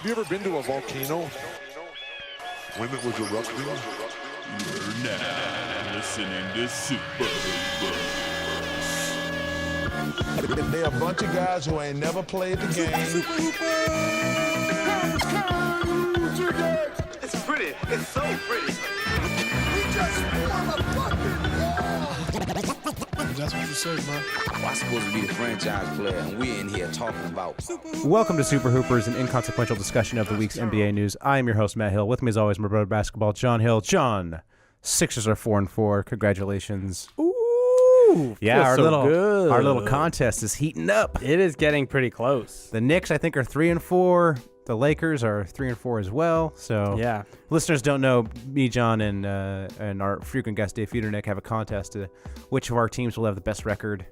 Have you ever been to a volcano when it was erupting? You're now listening to Super Hoopers. They're a bunch of guys who ain't never played the game. It's pretty. It's so pretty. We just won a fucking war. That's what you say, bro. I'm supposed to be the franchise player, and we're in here talking about. Welcome to Super Hoopers, an inconsequential discussion of the week's NBA news. I am your host, Matt Hill. With me, as always, my brother basketball, John Hill. John, Sixers are 4-4. Congratulations. Ooh, yeah, our good. little contest is heating up. It is getting pretty close. The Knicks, I think, are 3-4. The Lakers are 3-4 as well. So, yeah, listeners don't know, me, John, and our frequent guest Dave Feudernick have a contest to which of our teams will have the best record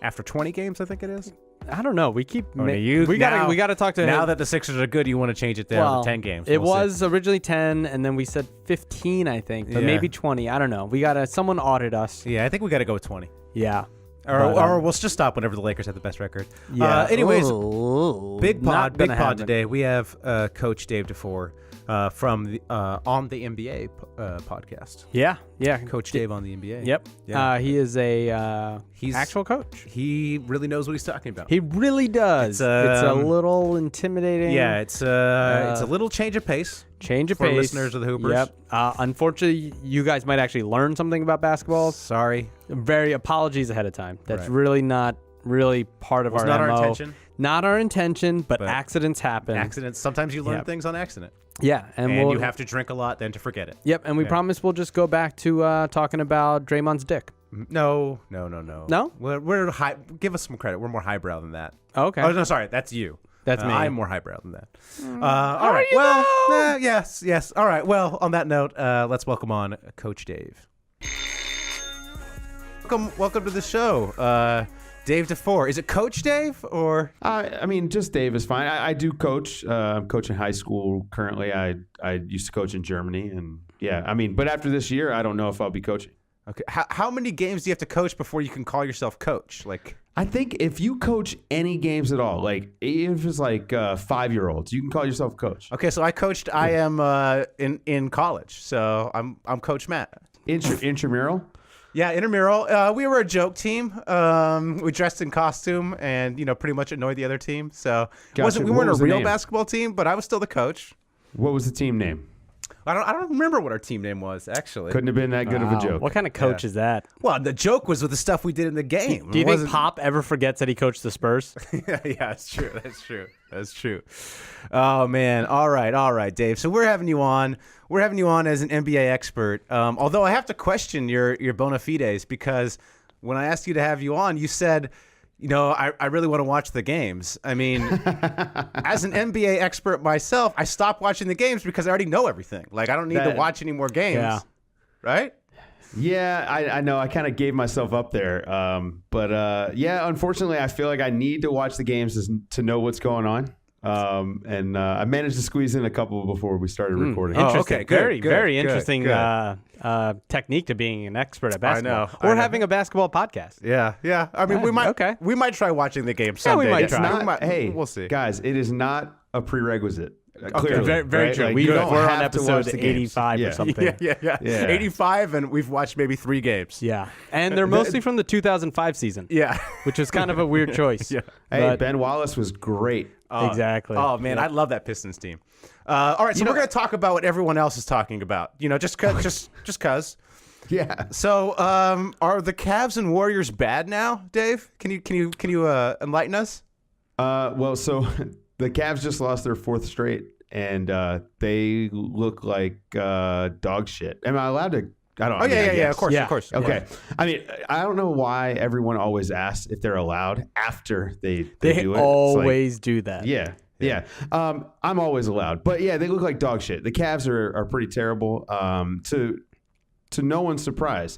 after 20 games. I think it is. I don't know. We keep we got to talk to him. Now that the Sixers are good, you want to change it down to 10 games. It was originally 10, and then we said 15, I think, but maybe 20. I don't know. We got someone audit us. Yeah, I think we got to go with 20. Yeah. Or we'll just stop whenever the Lakers have the best record. Yeah. Anyways, Ooh, big pod happen. today. We have Coach Dave DuFour from the on the NBA podcast. Yeah. Coach Dave on the NBA. Yep. Yeah. He is he's actual coach. He really knows what he's talking about. He really does. It's a little intimidating. Yeah, it's a little change of pace. For listeners of the Hoopers. Yep. Unfortunately, you guys might actually learn something about basketball. Sorry. Very apologies ahead of time. That's really not part of our MO. Not our intention. Not our intention, but accidents happen. Accidents. Sometimes you learn things on accident. Yeah. And you have to drink a lot then to forget it. Yep. And we promise we'll just go back to talking about Draymond's dick. No. No? We're high. Give us some credit. We're more highbrow than that. Okay. Oh, no, sorry. That's you. That's me. I'm more highbrow than that. All right. Well, yes. All right. Well, on that note, let's welcome on Coach Dave. Welcome to the show, Dave DuFour. Is it Coach Dave or? I mean, just Dave is fine. I do coach. I'm coaching high school currently. I used to coach in Germany, and but after this year, I don't know if I'll be coaching. Okay. How many games do you have to coach before you can call yourself coach? I think if you coach any games at all, like even if it's like 5-year-olds, you can call yourself coach. Okay, so I coached. I am in college, so I'm Coach Matt. Intramural. Yeah, intramural. We were a joke team. We dressed in costume and pretty much annoyed the other team. So we weren't a real basketball team, but I was still the coach. What was the team name? I don't remember what our team name was, actually. Couldn't have been that good of a joke. What kind of coach is that? Well, the joke was with the stuff we did in the game. Do you think Pop ever forgets that he coached the Spurs? Yeah, that's true. Oh, man. All right, Dave. So we're having you on. We're having you on as an NBA expert. Although I have to question your bona fides because when I asked you to have you on, you said, I really want to watch the games. I mean, as an NBA expert myself, I stopped watching the games because I already know everything. I don't need to watch any more games. Yeah. Right? Yeah, I know. I kind of gave myself up there. But unfortunately, I feel like I need to watch the games to know what's going on. I managed to squeeze in a couple before we started recording. Interesting. Okay, good, very interesting technique to being an expert at basketball. I know. Having a basketball podcast. Yeah. I mean, we might try watching the game someday. we might try. Hey, we'll see. Guys, it is not a prerequisite. Clearly, very true. We're on episode 85 or something. Yeah. 85, and we've watched maybe 3 games. Yeah, and they're mostly from the 2005 season. Yeah, which is kind of a weird choice. Yeah. Hey, Ben Wallace was great. Exactly. Oh man, I love that Pistons team. All right, so we're gonna talk about what everyone else is talking about. Just cause. Yeah. So, are the Cavs and Warriors bad now, Dave? Can you enlighten us? So the Cavs just lost their 4th straight, and they look like dog shit. Am I allowed to? I don't know. Yeah, of course. Okay. Yeah. I mean, I don't know why everyone always asks if they're allowed after they do it. Always do that. Yeah. I'm always allowed. But yeah, they look like dog shit. The Cavs are pretty terrible. To no one's surprise.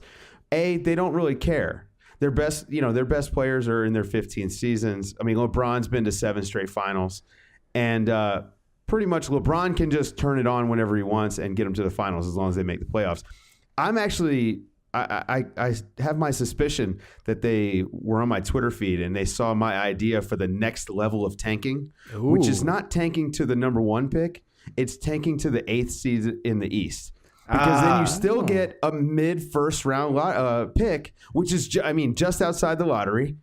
They don't really care. Their best players are in their 15 seasons. I mean, LeBron's been to 7 straight finals. And pretty much LeBron can just turn it on whenever he wants and get them to the finals as long as they make the playoffs. I'm actually I have my suspicion that they were on my Twitter feed and they saw my idea for the next level of tanking, which is not tanking to the number 1 pick. It's tanking to the 8th seed in the East. Because then you still get a mid-first round pick, which is, just outside the lottery,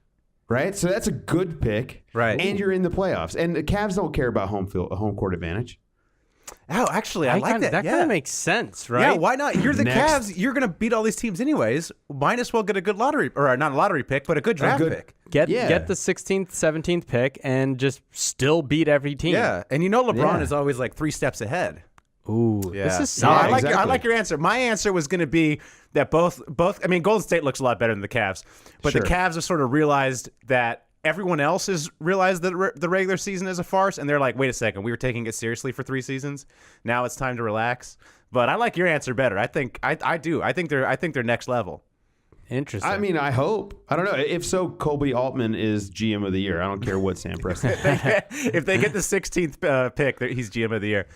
right? So that's a good pick. Right. And you're in the playoffs. And the Cavs don't care about home court advantage. Oh, actually, I like that. That kind of makes sense, right? Yeah, why not? You're the Next. Cavs. You're going to beat all these teams anyways. Might as well get a good lottery, or not a lottery pick, but a good draft pick. Get the 16th, 17th pick and just still beat every team. Yeah, and LeBron is always like 3 steps ahead. Ooh, Yeah. this is No, solid. I like your answer. My answer was going to be that both. I mean, Golden State looks a lot better than the Cavs, but the Cavs have sort of realized that everyone else has realized that the regular season is a farce, and they're like, wait a second, we were taking it seriously for 3 seasons. Now it's time to relax. But I like your answer better. I think I do. I think they're next level. Interesting. I mean, I hope. I don't know. If so, Colby Altman is GM of the year. I don't care what Sam Preston. If they get the 16th pick, he's GM of the year.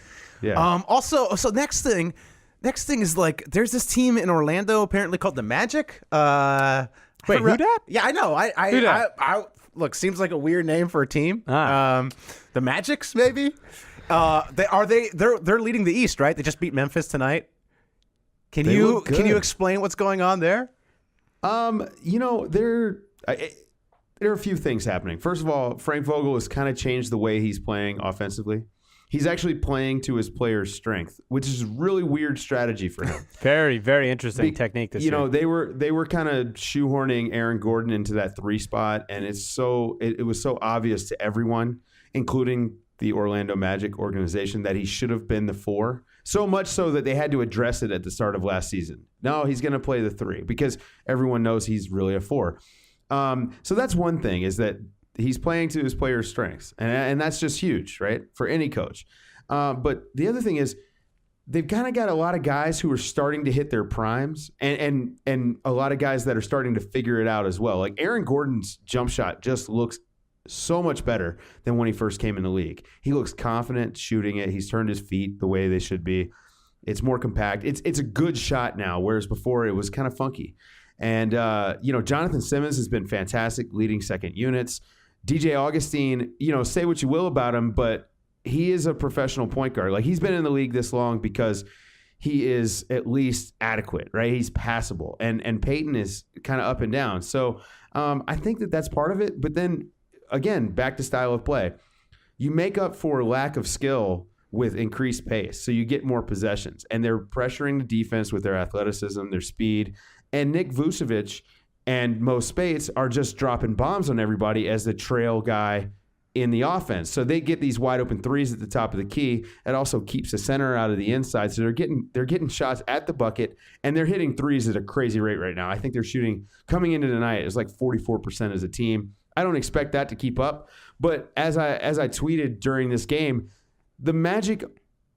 Yeah. Also, so next thing is like there's this team in Orlando apparently called the Magic. Wait, who dat? Yeah, I know. Who dat? I look, seems like a weird name for a team. Ah. The Magics, maybe. They're leading the East, right? They just beat Memphis tonight. Can you explain what's going on there? There are a few things happening. First of all, Frank Vogel has kind of changed the way he's playing offensively. He's actually playing to his players' strength, which is a really weird strategy for him. Very, very interesting technique this year. They were kind of shoehorning Aaron Gordon into that 3 spot, and it was so obvious to everyone, including the Orlando Magic organization, that he should have been the 4. So much so that they had to address it at the start of last season. No, he's going to play the 3 because everyone knows he's really a 4. So that's one thing, is that he's playing to his players' strengths, and that's just huge, right, for any coach. But the other thing is they've kind of got a lot of guys who are starting to hit their primes, and a lot of guys that are starting to figure it out as well. Like Aaron Gordon's jump shot just looks so much better than when he first came in the league. He looks confident shooting it. He's turned his feet the way they should be. It's more compact. It's a good shot now, whereas before it was kind of funky. And Jonathan Simmons has been fantastic, leading second units. DJ Augustine, say what you will about him, but he is a professional point guard. Like, he's been in the league this long because he is at least adequate, right? He's passable. And Peyton is kind of up and down. So I think that's part of it. But then, again, back to style of play. You make up for lack of skill with increased pace. So you get more possessions. And they're pressuring the defense with their athleticism, their speed. And Nick Vucevic and Mo Spates are just dropping bombs on everybody as the trail guy in the offense. So they get these wide open threes at the top of the key. It also keeps the center out of the inside. So they're getting shots at the bucket, and they're hitting threes at a crazy rate right now. I think they're shooting, coming into tonight, it's like 44% as a team. I don't expect that to keep up. But as I tweeted during this game, the Magic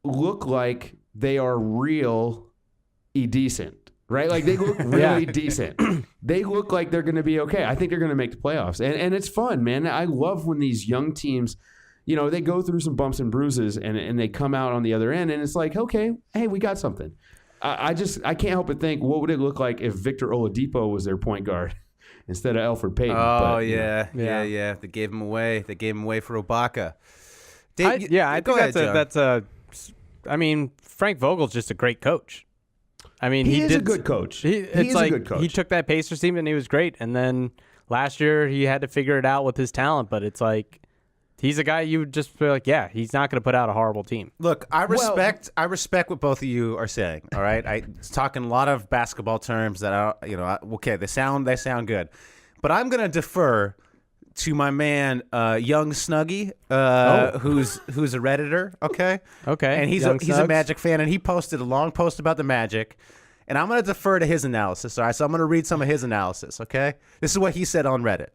look like they are really decent. Right? Like, they look really decent. They look like they're going to be okay. I think they're going to make the playoffs. And it's fun, man. I love when these young teams, they go through some bumps and bruises and they come out on the other end, and it's like, okay, hey, we got something. I can't help but think, what would it look like if Victor Oladipo was their point guard instead of Elfrid Payton? Oh, yeah. They gave him away. They gave him away for Ibaka. Dave, I think I mean, Frank Vogel's just a great coach. I mean, he is a good coach. He is a good coach. He took that Pacers team and he was great. And then last year he had to figure it out with his talent. But it's like, he's a guy you would just feel like, yeah, he's not going to put out a horrible team. Look, I respect what both of you are saying. All right, I'm talking a lot of basketball terms that okay, they sound good, but I'm going to defer to my man, Young Snuggie, who's a Redditor, okay? Okay. And he's a Magic fan, and he posted a long post about the Magic, and I'm going to defer to his analysis, all right? So I'm going to read some of his analysis, okay? This is what he said on Reddit.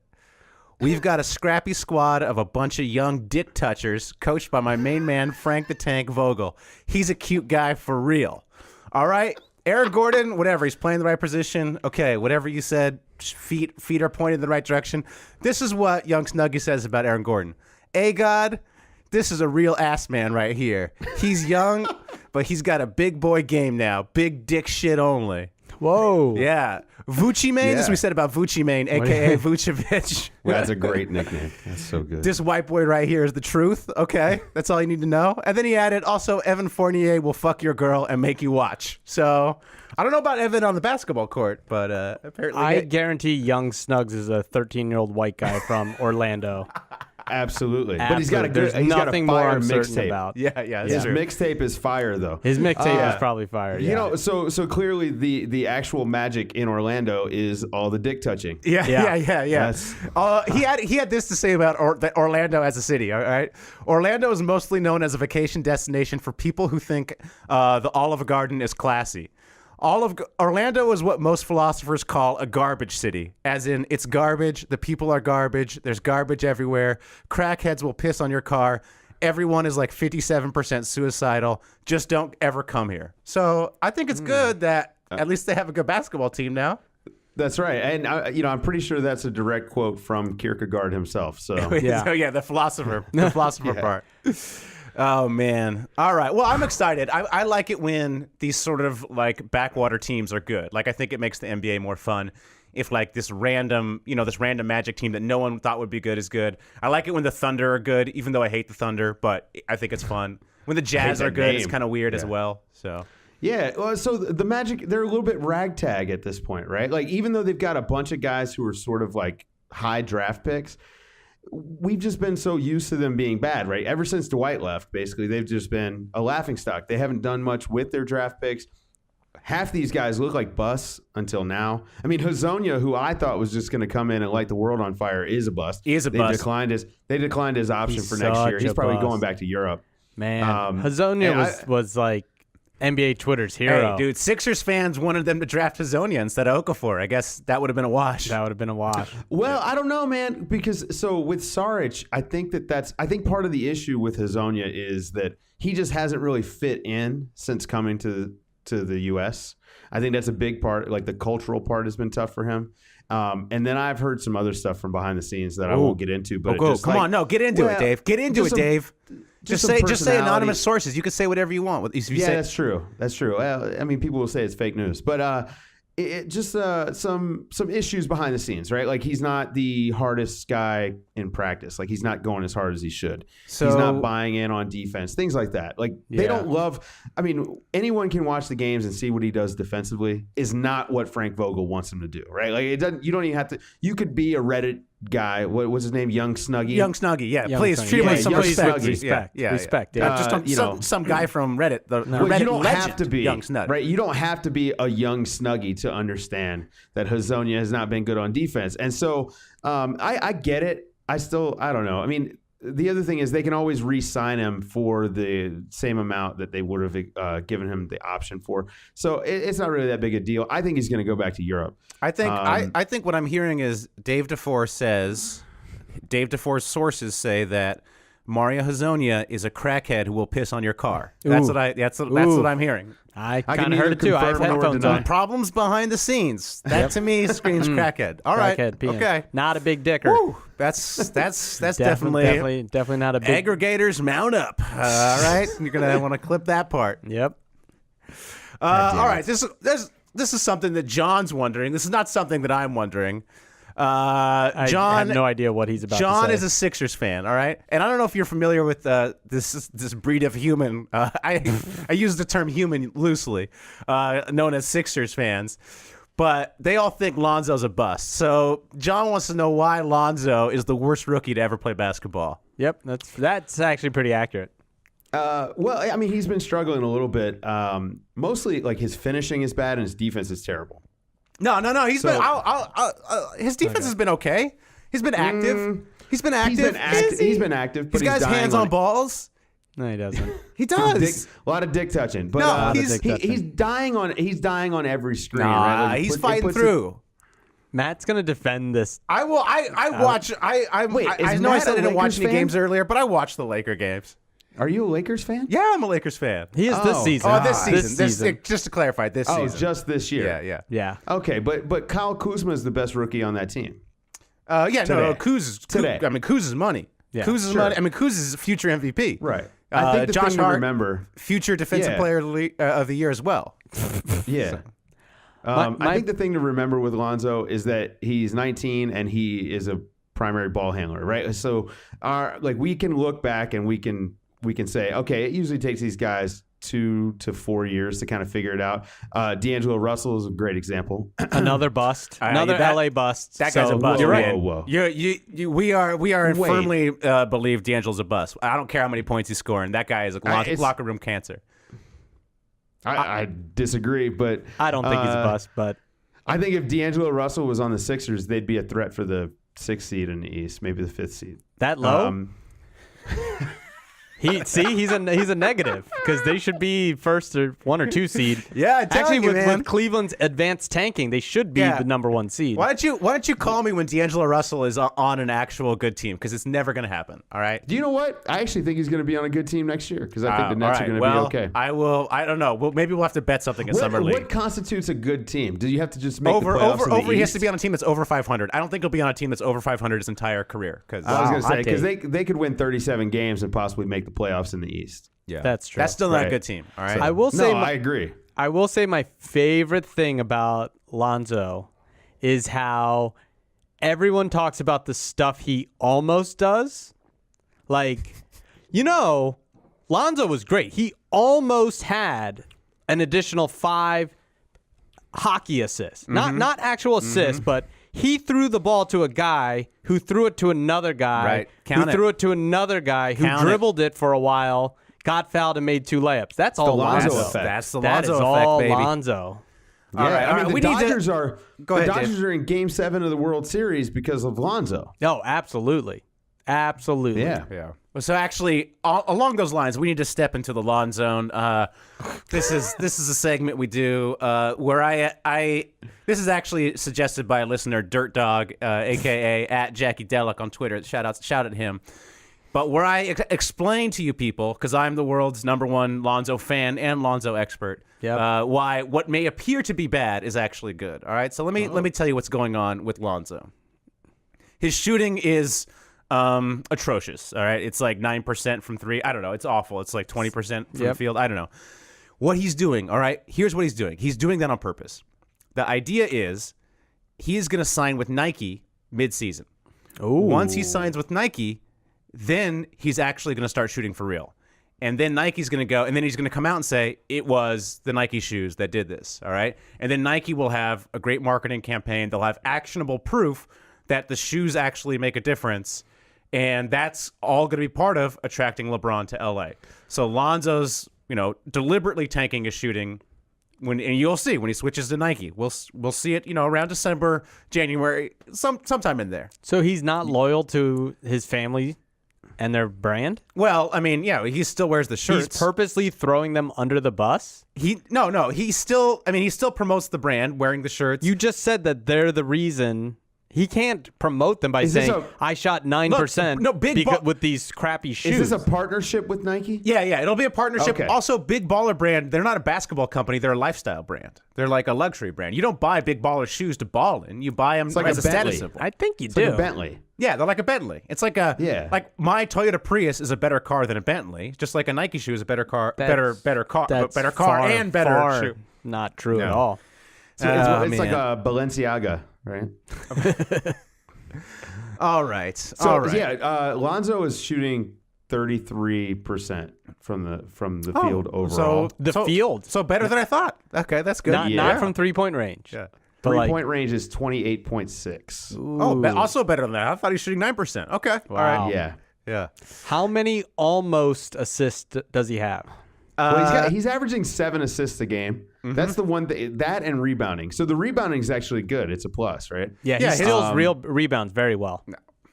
We've got a scrappy squad of a bunch of young dick touchers coached by my main man, Frank the Tank Vogel. He's a cute guy for real. All right? Aaron Gordon, whatever, he's playing the right position. Okay, whatever you said, feet are pointed in the right direction. This is what Young Snuggie says about Aaron Gordon. God, this is a real ass man right here. He's young, but he's got a big boy game now. Big dick shit only. Whoa. Yeah. Vucci Mane, as we said about Vucci Mane, a.k.a. Vucevic. That's a great nickname. That's so good. This white boy right here is the truth. Okay. That's all you need to know. And then he added, also, Evan Fournier will fuck your girl and make you watch. So I don't know about Evan on the basketball court, but apparently. I guarantee Young Snugs is a 13-year-old white guy from Orlando. Absolutely. But he's got a There's good, he's got a nothing more fire I'm certain mixtape. about. Yeah, His that's true. mixtape is fire, though. His mixtape is probably fire. You Yeah. know, so clearly the actual magic in Orlando is all the dick touching. Yeah. That's- He had this to say about Orlando as a city. All right, Orlando is mostly known as a vacation destination for people who think the Olive Garden is classy. Orlando is what most philosophers call a garbage city, as in it's garbage, the people are garbage, there's garbage everywhere, crackheads will piss on your car, everyone is like 57% suicidal, just don't ever come here. So I think it's good that at least they have a good basketball team now. That's right. And, I'm pretty sure that's a direct quote from Kierkegaard himself. So Yeah. So yeah, the philosopher part. Oh man! All right. Well, I'm excited. I like it when these sort of like backwater teams are good. Like I think it makes the NBA more fun if like this random Magic team that no one thought would be good is good. I like it when the Thunder are good, even though I hate the Thunder, but I think it's fun. When the Jazz are good, it's kind of weird as well. So. Yeah, well, so the Magic, they're a little bit ragtag at this point, right? Like, even though they've got a bunch of guys who are sort of like high draft picks, we've just been so used to them being bad, right? Ever since Dwight left, basically, they've just been a laughingstock. They haven't done much with their draft picks. Half these guys look like busts until now. I mean, Hazonia, who I thought was just going to come in and light the world on fire, is a bust. He is a bust. They declined his option He's for next year. such He's a probably bust. going back to Europe. Man, Hazonia was like NBA Twitter's hero. Hey, dude, Sixers fans wanted them to draft Hazonia instead of Okafor. I guess that would have been a wash. That would have been a wash. Well, I don't know, man, because so with Saric, I think part of the issue with Hazonia is that he just hasn't really fit in since coming to the U.S. I think that's a big part. Like the cultural part has been tough for him. And then I've heard some other stuff from behind the scenes that I won't get into. But Come on, no, get into it, Dave. Get into it, Dave. Just say anonymous sources. You can say whatever you want. That's true. That's true. Well, I mean, people will say it's fake news, but just some issues behind the scenes, right? Like he's not the hardest guy in practice. Like he's not going as hard as he should. So, he's not buying in on defense. Things like that. Like they don't love. I mean, anyone can watch the games and see what he does defensively. Is not what Frank Vogel wants him to do, right? Like it doesn't. You don't even have to. You could be a Reddit guy. What was his name? Young Snuggie. Yeah. Young Please Snuggie. treat him with some Young respect. Snuggie. Respect. Just some guy from Reddit. The Well, Reddit you don't legend, have to be Young Snug. right. You don't have to be a young Snuggie to understand that Hazonia has not been good on defense. And so I get it. I don't know. I mean, the other thing is they can always re-sign him for the same amount that they would have given him the option for. So it's not really that big a deal. I think he's going to go back to Europe. I think what I'm hearing is Dave DuFour's sources say that Mario Hazonia is a crackhead who will piss on your car. That's what I'm hearing. I can kind of heard it too. I have confirm nor headphones deny. on. Problems behind the scenes. That to me screams crackhead. All right. Crackhead peeing. Okay. Not a big dicker. Woo. That's definitely not a big. aggregators mount up. All right. You're gonna want to clip that part. Yep. All right. This is something that John's wondering. This is not something that I'm wondering. I John have no idea what he's about John to say. is a Sixers fan, all right? And I don't know if you're familiar with this breed of human. I use the term human loosely, known as Sixers fans. But they all think Lonzo's a bust. So John wants to know why Lonzo is the worst rookie to ever play basketball. Yep, that's actually pretty accurate. Well, I mean, he's been struggling a little bit. Mostly, like his finishing is bad and his defense is terrible. No. His defense has been okay. He's been active. He's been active. He's been active. But He's got his hands on balls. No, he doesn't. He does. A lot of dick touching. But No, he's dying on every screen. Nah, right? Like, he's it fighting puts through. Matt's gonna defend this. I will. I watch. Wait, I is know I Matt said I a didn't watch Lakers any fan? games earlier, but I watch the Laker games. Are you a Lakers fan? Yeah, I'm a Lakers fan. He is this season. Oh, this season. This season. Just to clarify, this Oh, season. just this year. Yeah. Yeah. Okay, but Kyle Kuzma is the best rookie on that team. No. Today. Kuz is money. Yeah, Kuz is money. I mean, Kuz is future MVP. Right. I think the Josh thing to Hart, remember. future defensive player of the year as well. Yeah. I think the thing to remember with Lonzo is that he's 19 and he is a primary ball handler, right? So we can look back and we can say, okay, it usually takes these guys 2 to 4 years to kind of figure it out. D'Angelo Russell is a great example. Another bust. Another LA bust. That guy's a bust. You're right. Whoa. We are firmly believe D'Angelo's a bust. I don't care how many points he's scoring. That guy is a locker room cancer. I disagree, but I don't think he's a bust, but I think if D'Angelo Russell was on the Sixers, they'd be a threat for the 6th seed in the East, maybe the 5th seed. that low. He's a negative because they should be 1st or 1 or 2 seed. Yeah, actually, with Cleveland's advanced tanking, they should be the number 1 seed. Why don't you call me when D'Angelo Russell is on an actual good team? Because it's never going to happen. All right. Do you know what? I actually think he's going to be on a good team next year because I think the Nets are going to be okay. I don't know. Well, maybe we'll have to bet something in summer league. What constitutes a good team? Do you have to just make the playoffs in the East? He has to be on a team that's over 500. I don't think he'll be on a team that's over 500 his entire career. Because I was going to say because they could win 37 games and possibly make the playoffs in the East. Yeah, that's true. That's still not a good team. All right. I will say. I agree. I will say my favorite thing about Lonzo is how everyone talks about the stuff he almost does. Like, Lonzo was great. He almost had an additional 5 hockey assists. Mm-hmm. Not actual assists, but he threw the ball to a guy who threw it to another guy, right. who threw it to another guy, who dribbled it for a while, got fouled, and made 2 layups. That's all Lonzo. That's the That Lonzo is effect, all baby. Lonzo. Yeah, All right. the Dodgers are. Go ahead, the Dodgers Dave. are in Game 7 of the World Series because of Lonzo. No, absolutely. Absolutely. Yeah. So actually, along those lines, we need to step into the lawn zone. This is a segment we do where this is actually suggested by a listener, Dirt Dog, aka at Jackie Delic on Twitter. Shout at him. But where I explain to you people, because I'm the world's #1 Lonzo fan and Lonzo expert, why what may appear to be bad is actually good. All right, so let me tell you what's going on with Lonzo. His shooting is atrocious. All right, it's like 9% from 3. I don't know. It's awful. It's like 20% from the field. I don't know what he's doing. All right, here's what he's doing. He's doing that on purpose. The idea is he is going to sign with Nike mid-season. Once he signs with Nike, then he's actually going to start shooting for real. And then Nike's going to go, and then he's going to come out and say, it was the Nike shoes that did this, all right? And then Nike will have a great marketing campaign. They'll have actionable proof that the shoes actually make a difference, and that's all going to be part of attracting LeBron to L.A. So Lonzo's, deliberately tanking his shooting, and you'll see when he switches to Nike. We'll see it, around December, January, sometime in there. So he's not loyal to his family and their brand? Well, I mean, yeah, he still wears the shirts. He's purposely throwing them under the bus? No, he still promotes the brand wearing the shirts. You just said that they're the reason. He can't promote them by saying, I shot 9% with these crappy shoes. Is this a partnership with Nike? Yeah, it'll be a partnership. Okay. Also, Big Baller brand, they're not a basketball company. They're a lifestyle brand. They're like a luxury brand. You don't buy Big Baller shoes to ball in. You buy them like as a a status Bentley. symbol. I think you It's do. like a Bentley. Yeah, they're like a Bentley. It's like like my Toyota Prius is a better car than a Bentley. Just like a Nike shoe is a better car, better car and better far shoe. Not true at all. It's like a Balenciaga, right? All right. Lonzo is shooting 33% from the field overall. Field. So better than I thought. Okay, that's good. Not from 3-point range. Yeah. But 3-point range is 28.6. Also better than that. I thought he was shooting 9%. Okay. Wow. All right. Yeah. How many almost assists does he have? Well, he's averaging 7 assists a game. Mm-hmm. That's the one that and rebounding. So the rebounding is actually good. It's a plus, right? Yeah, he steals real rebounds very well.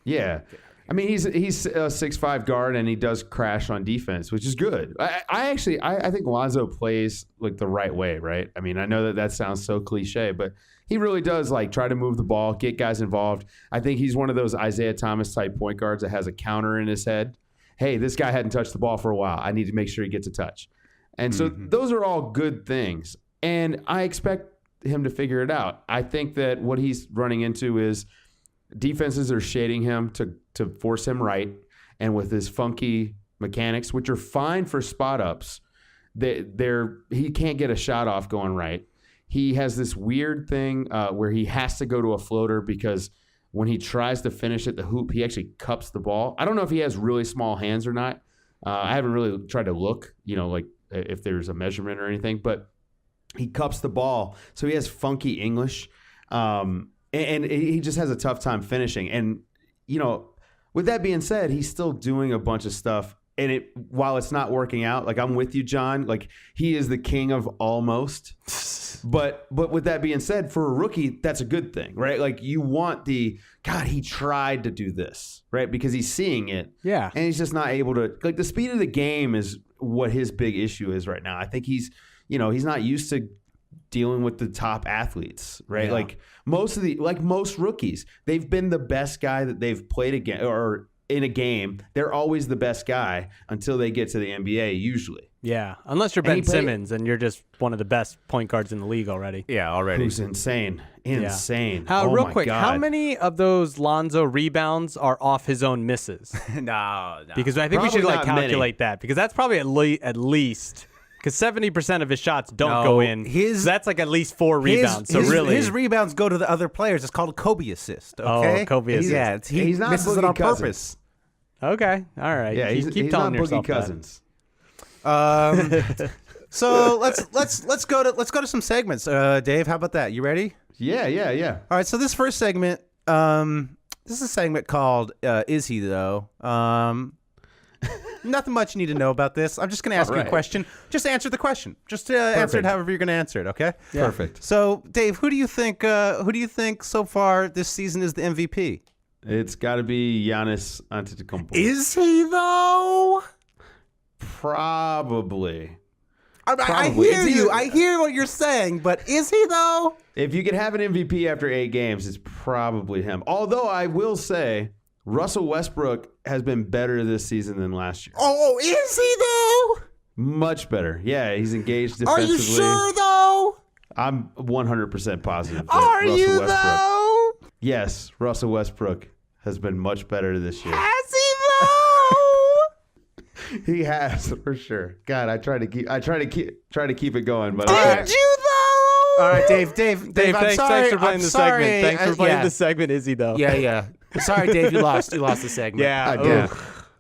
Yeah. I mean, he's a 6'5" guard, and he does crash on defense, which is good. I think Lonzo plays like the right way, right? I mean, I know that sounds so cliche, but he really does like try to move the ball, get guys involved. I think he's one of those Isaiah Thomas type point guards that has a counter in his head. Hey, this guy hadn't touched the ball for a while. I need to make sure he gets a touch. And so those are all good things. And I expect him to figure it out. I think that what he's running into is defenses are shading him to force him right. And with his funky mechanics, which are fine for spot ups, he can't get a shot off going right. he has this weird thing where he has to go to a floater because when he tries to finish at the hoop, he actually cups the ball. I don't know if he has really small hands or not. I haven't really tried to look, like if there's a measurement or anything, but he cups the ball. So he has funky English. And he just has a tough time finishing. And, with that being said, he's still doing a bunch of stuff. And while it's not working out, like I'm with you, John, like he is the king of almost. But with that being said, for a rookie, that's a good thing, right? Like you want God, he tried to do this, right? Because he's seeing it. Yeah. And he's just not able to, like the speed of the game is what his big issue is right now. I think he's not used to dealing with the top athletes, right? Yeah. Like most rookies, they've been the best guy that they've played against or in a game. They're always the best guy until they get to the NBA usually. Yeah, unless you're Ben Simmons and you're just one of the best point guards in the league already. Yeah, already. Who's insane. Insane. Real quick, how many of those Lonzo rebounds are off his own misses? No. Because I think we Probably should not calculate that because that's probably at least because 70% of his shots don't go in. So that's like at least 4 rebounds. His rebounds go to the other players. It's called a Kobe assist. Okay? Oh, Kobe assist. Yeah, he's not misses it on purpose. Okay, all right. Yeah, keep telling not yourself Boogie Cousins. So let's go to some segments. Dave, how about that? You ready? Yeah. All right. So this first segment, this is a segment called "Is He Though?" Nothing much you need to know about this. I'm just going to ask you a question. Just answer the question. Just answer it however you're going to answer it. Okay. Yeah. Perfect. So Dave, who do you think so far this season is the MVP? It's got to be Giannis Antetokounmpo. Is he though? Probably. I hear you. I hear what you're saying, but is he though? If you could have an MVP after 8 games, it's probably him. Although I will say, Russell Westbrook has been better this season than last year. Oh, is he though? Much better. Yeah, he's engaged defensively. Are you sure though? I'm 100% positive. Are Russell you Westbrook, though? Yes, Russell Westbrook has been much better this year. Has he though? He has for sure. God, I try to keep it going, but Did you though? All right, Dave. Thanks for playing the segment. Thanks for playing the segment. Is he though? Yeah. Sorry, Dave. You lost the segment. Yeah, I did.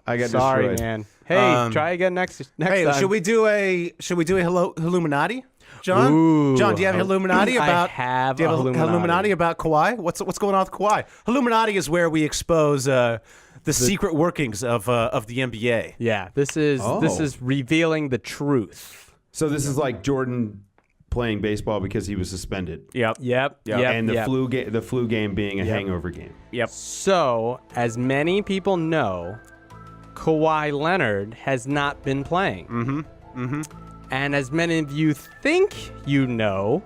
I got sorry, destroyed. man. Hey, try again next time. Should we do a Hilluminati? John? Ooh. John, do you have Hilluminati about? I have do you have a Hilluminati about Kawhi? What's going on with Kawhi? Hilluminati is where we expose the secret workings of the NBA. Yeah, this is revealing the truth. So this is like Jordan playing baseball because he was suspended. Yep. And the flu game being a hangover game. Yep. So, as many people know, Kawhi Leonard has not been playing. Mm-hmm. And as many of you think you know,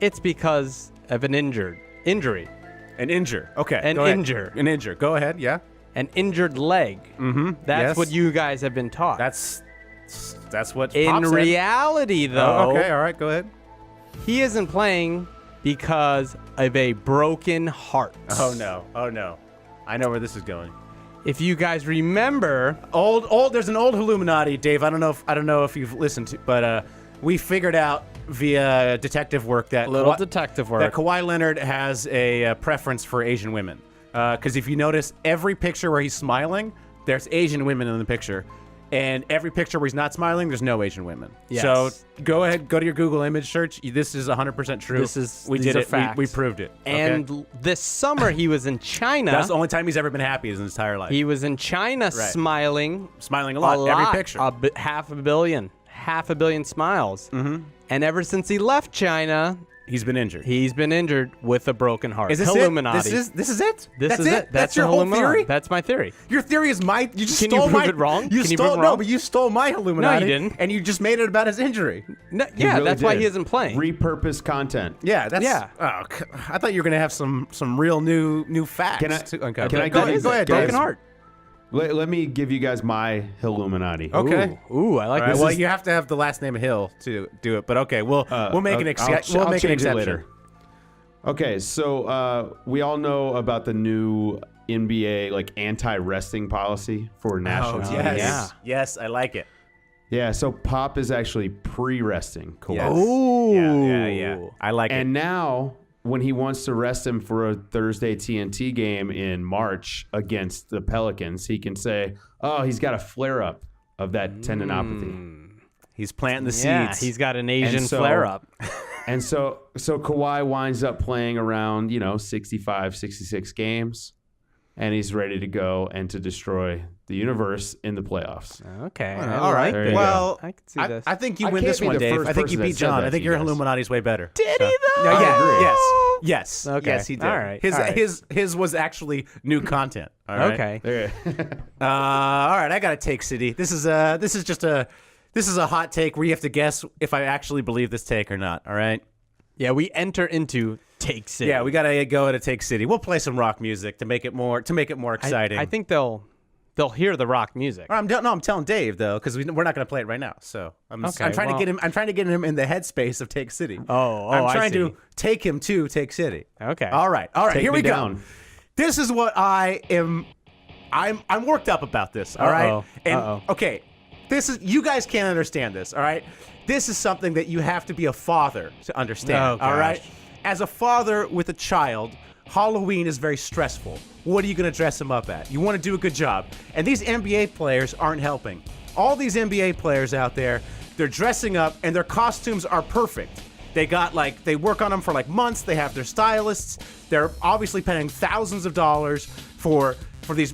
it's because of an injury. An injure. Okay. An injure. Go ahead. Yeah. An injured leg. Mm-hmm. That's what you guys have been taught. That's what in Pop said. reality, though. Okay. All right. Go ahead. He isn't playing because of a broken heart. Oh no. I know where this is going. If you guys remember, There's an old Illuminati, Dave. I don't know if you've listened to, but we figured out via detective work that detective work that Kawhi Leonard has a preference for Asian women. Because if you notice, every picture where he's smiling, there's Asian women in the picture. And every picture where he's not smiling, there's no Asian women. Yes. So go ahead, go to your Google image search. This is 100% true. These are facts. We proved it. And this summer he was in China. That's the only time he's ever been happy in his entire life. He was in China smiling a lot. Every picture. Half a billion smiles. Mm-hmm. And ever since he left China, he's been injured. He's been injured with a broken heart. Is this Illuminati. it? This is it? This is it. That's your whole theory? That's my theory. Your theory is my. You just Can stole you prove my. it wrong? You Can you stole prove it no, wrong? but you stole my Illuminati. No, you didn't. And you just made it about his injury. No, He really that's why did. he isn't playing. Repurposed content. Yeah, that's. Yeah. Oh, I thought you were gonna have some real new facts. Can I Go give you ahead. guys- Broken heart. Let me give you guys my Illuminati. Okay. Ooh, I like All right, this. well, you have to have the last name of Hill to do it, but okay, we'll make an exception. I'll We'll make an change it exception later. Okay, so we all know about the new NBA anti-resting policy for national teams. Yes. Yeah. Yes, I like it. Yeah, so Pop is actually pre-resting Kawhi. Yes. Ooh. Yeah. I like And it. now, when he wants to rest him for a Thursday TNT game in March against the Pelicans, he can say, oh, he's got a flare-up of that tendinopathy. He's planting the Yeah, seeds. he's got an Asian And so- flare-up. And so Kawhi winds up playing around, 65, 66 games, and he's ready to go and to destroy the universe in the playoffs. Okay. All right. There you go. Well, I can see this. I think you I win can't this be one, the Dave. first I think you person that beat said John. that I think to you your guys. Illuminati's way better. Did he though? No, yeah. I agree. Yes. Okay. Yes, he did. All right. His was actually new content. All right. Okay. Okay. All right. I got to take City. This is a hot take where you have to guess if I actually believe this take or not. All right. Yeah, we enter into Take City. Yeah, we got to go to Take City. We'll play some rock music to make it more exciting. I think they'll hear the rock music. I'm telling Dave though, because we're not going to play it right now. So I'm trying to get him. I'm trying to get him in the headspace of Take City. I'm trying to take him to Take City. Okay. All right. Take Here me we go. down. This is what I am. I'm worked up about this. All right. And okay, this is you guys can't understand this. All right. This is something that you have to be a father to understand. Oh, all right. gosh. As a father with a child, Halloween is very stressful. What are you going to dress them up at? You want to do a good job. And these NBA players aren't helping. All these NBA players out there, they're dressing up and their costumes are perfect. They work on them for months. They have their stylists. They're obviously paying thousands of dollars for these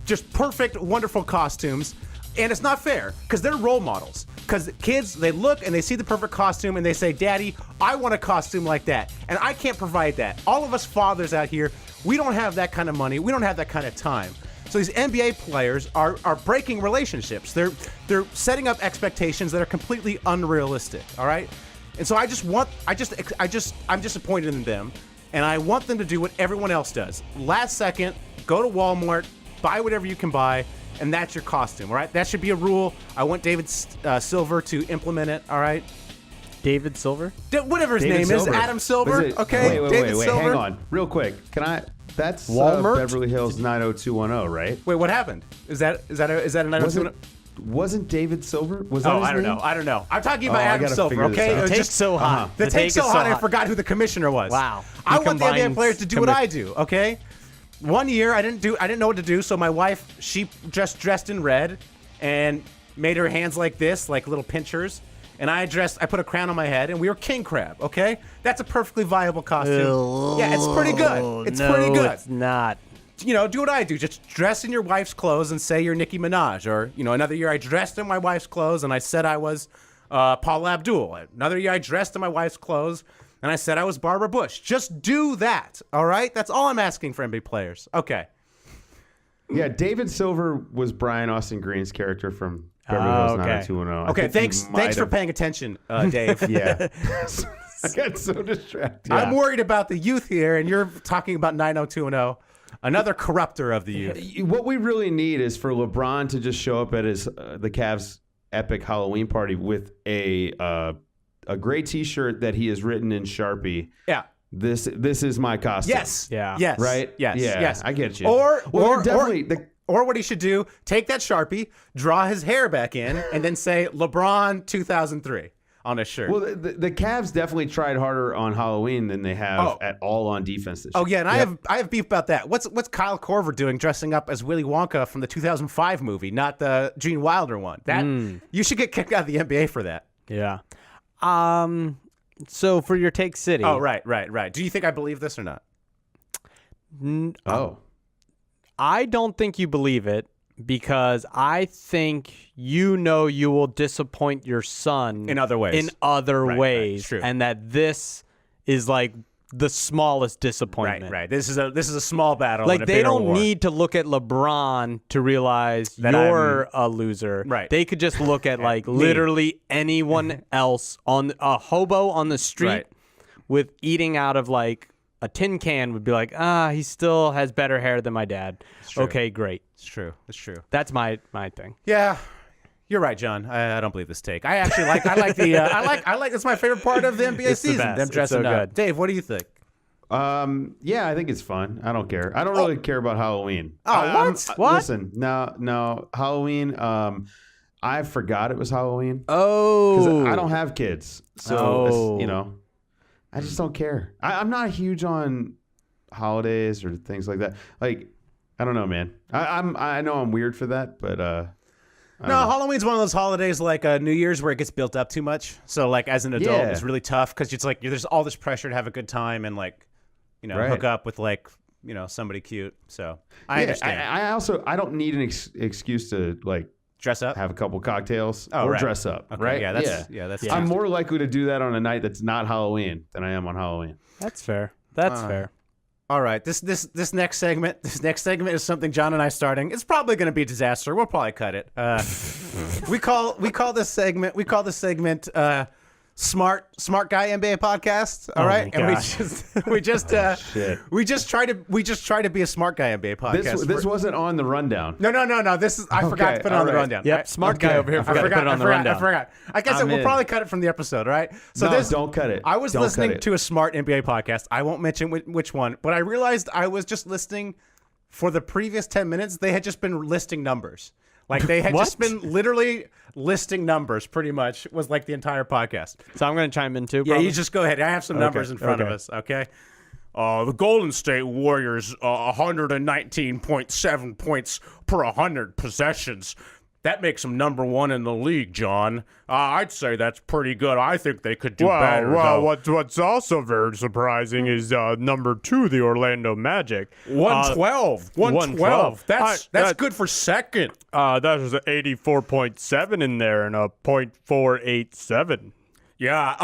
just perfect, wonderful costumes. And it's not fair because they're role models. Because kids, they look and they see the perfect costume and they say, Daddy, I want a costume like that. And I can't provide that. All of us fathers out here, we don't have that kind of money. We don't have that kind of time. So these NBA players are breaking relationships. They're setting up expectations that are completely unrealistic. All right. And so I'm disappointed in them. And I want them to do what everyone else does. Last second, go to Walmart, buy whatever you can buy. And that's your costume, all right? That should be a rule. I want David Silver to implement it, all right? David Silver? Whatever his David name Silver. is, Adam Silver, Was it- okay? Wait, David Silver. hang on. Real quick. Can I... That's Walmart? Beverly Hills 90210, right? Wait, what happened? Is that a 90210? Wasn't David Silver? Was that Oh, his I don't name? know. I don't know. I'm talking about I Adam gotta Silver, figure this okay? out. It was Take's just so hot. the take's so is hot, I forgot who the commissioner was. Wow. I He want the NBA combines players to do what I do, okay? One year I didn't know what to do, so my wife, she just dressed in red and made her hands like this, like little pinchers. And I put a crown on my head, and we were king crab, okay? That's a perfectly viable costume. Yeah, it's pretty good. It's pretty good. It's not. Do what I do. Just dress in your wife's clothes and say you're Nicki Minaj. Or, another year I dressed in my wife's clothes and I said I was Paula Abdul. Another year I dressed in my wife's clothes and I said I was Barbara Bush. Just do that, all right? That's all I'm asking for NBA players. Okay. Yeah, David Silver was Brian Austin Green's character from Beverly Hills 90210. Okay, thanks for paying attention, Dave. Yeah. I got so distracted. I'm worried about the youth here, and you're talking about 90210, another corrupter of the youth. What we really need is for LeBron to just show up at the Cavs' epic Halloween party with a gray T-shirt that he has written in Sharpie. Yeah. This is my costume. Yes. Yeah. Yes. Right? Yes. Yeah, Yes. I get you. Or definitely. or what he should do, take that Sharpie, draw his hair back in, and then say LeBron 2003 on his shirt. Well, the Cavs definitely tried harder on Halloween than they have at all on defense this year. Oh yeah, and I have beef about that. What's Kyle Korver doing dressing up as Willy Wonka from the 2005 movie, not the Gene Wilder one? That you should get kicked out of the NBA for that. Yeah. So for your Take City. Oh right. Do you think I believe this or not? I don't think you believe it because I think you will disappoint your son In other ways. ways, true. and that this is like the smallest disappointment. Right. This is a small battle. Like in a they bigger don't war. need to look at LeBron to realize That you're a loser. Right. They could just look at like literally anyone else on a hobo on the street Right. with eating out of like a tin can would be like, he still has better hair than my dad. true. Okay, great. It's true. That's my thing. Yeah. You're right, John. I don't believe this take. I actually it's my favorite part of the NBA It's the season. best. Them It's dressing so up. good. Dave, what do you think? Yeah, I think it's fun. I don't care. I don't really care about Halloween. Oh, what? What? Listen, no, Halloween. I forgot it was Halloween. Oh. Because I don't have kids. So, I just don't care. I'm not huge on holidays or things like that. Like, I don't know, man. I know I'm weird for that, but no, Halloween's one of those holidays like New Year's where it gets built up too much. So like as an adult, it's really tough because it's like there's all this pressure to have a good time and like, hook up with like, somebody cute. So I understand. I don't need an excuse to like dress up, have a couple cocktails, or dress up. Okay, right? That's. I'm more likely to do that on a night that's not Halloween than I am on Halloween. That's fair. That's fair. All right, this next segment is something John and I starting. It's probably going to be a disaster. We'll probably cut it. We call this segment Smart Guy NBA Podcast. All right, and we just try to be a smart guy NBA podcast. This wasn't on the rundown. No. This is I forgot to put it on the rundown. Yep, right? smart guy over here forgot to put it on the rundown. I forgot. I guess we'll probably cut it from the episode, right? So don't cut it. I was listening to a smart NBA podcast. I won't mention which one, but I realized I was just listening for the previous 10 minutes. They had just been listing numbers. Like they had just been literally listing numbers pretty much was like the entire podcast. So I'm going to chime in too. Yeah, you just go ahead. I have some numbers in front of us, okay? The Golden State Warriors, 119.7 points per 100 possessions. That makes them number one in the league, John. I'd say that's pretty good. I think they could do better. Well, what's also very surprising is number 2, the Orlando Magic. 112. 112. That's good for second. There's an 84.7 in there and a .487. Yeah.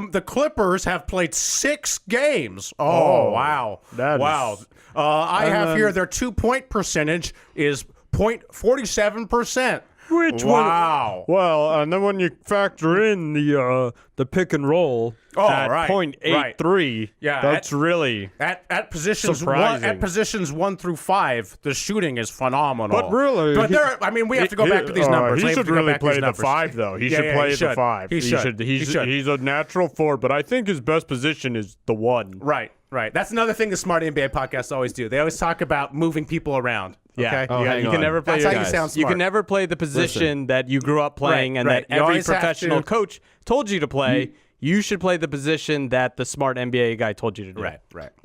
The Clippers have played 6 games. Oh wow. Wow. I have here their 2-point percentage is .47%. Which wow. Well, and then when you factor in the pick and roll at .83, that's really at positions surprising. At positions 1 through 5, the shooting is phenomenal. But really, we have to go back to these numbers. He should really play the 5, though. He should play the 5. He should. He's a natural 4, but I think his best position is the 1. Right. That's another thing the Smart NBA podcasts always do. They always talk about moving people around. Yeah, okay? You can never play. That's how you sound smart. You can never play the position that you grew up playing and that every professional coach told you to play. You should play the position that the smart NBA guy told you to do. Right.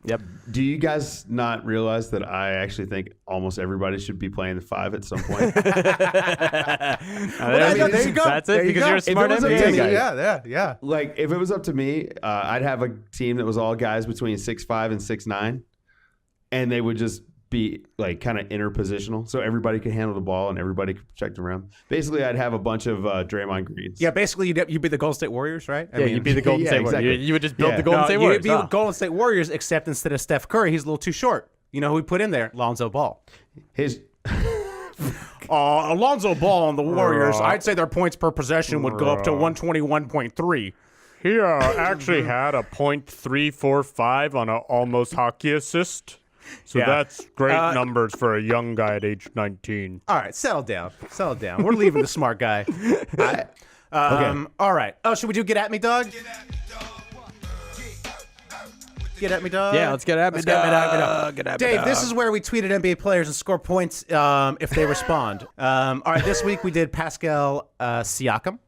Yep. Do you guys not realize that I actually think almost everybody should be playing the 5 at some point? There you go. That's it, because you're a smart NBA guy. Yeah. Like, if it was up to me, I'd have a team that was all guys between 6'5" and 6'9", and they would just be like kind of interpositional, so everybody could handle the ball and everybody could protect the rim. Basically, I'd have a bunch of Draymond Greens. Yeah, basically you'd be the Golden State Warriors, right? You'd be the Golden State Warriors. Exactly. You would just build the Golden State Warriors. You'd be Golden State Warriors, except instead of Steph Curry, he's a little too short. You know who we put in there? Lonzo Ball. Lonzo Ball on the Warriors, I'd say their points per possession would go up to 121.3. He actually had a .345 on an almost hockey assist. So that's great numbers for a young guy at age 19. All right, settle down. We're leaving the smart guy. Okay. All right. Oh, should we do Get At Me, Dog? Get At Me, Dog? Yeah, let's get at me, dog. Get at me, Dave, dog. this is where we tweeted NBA players and score points if they respond. All right, this week we did Pascal Siakam.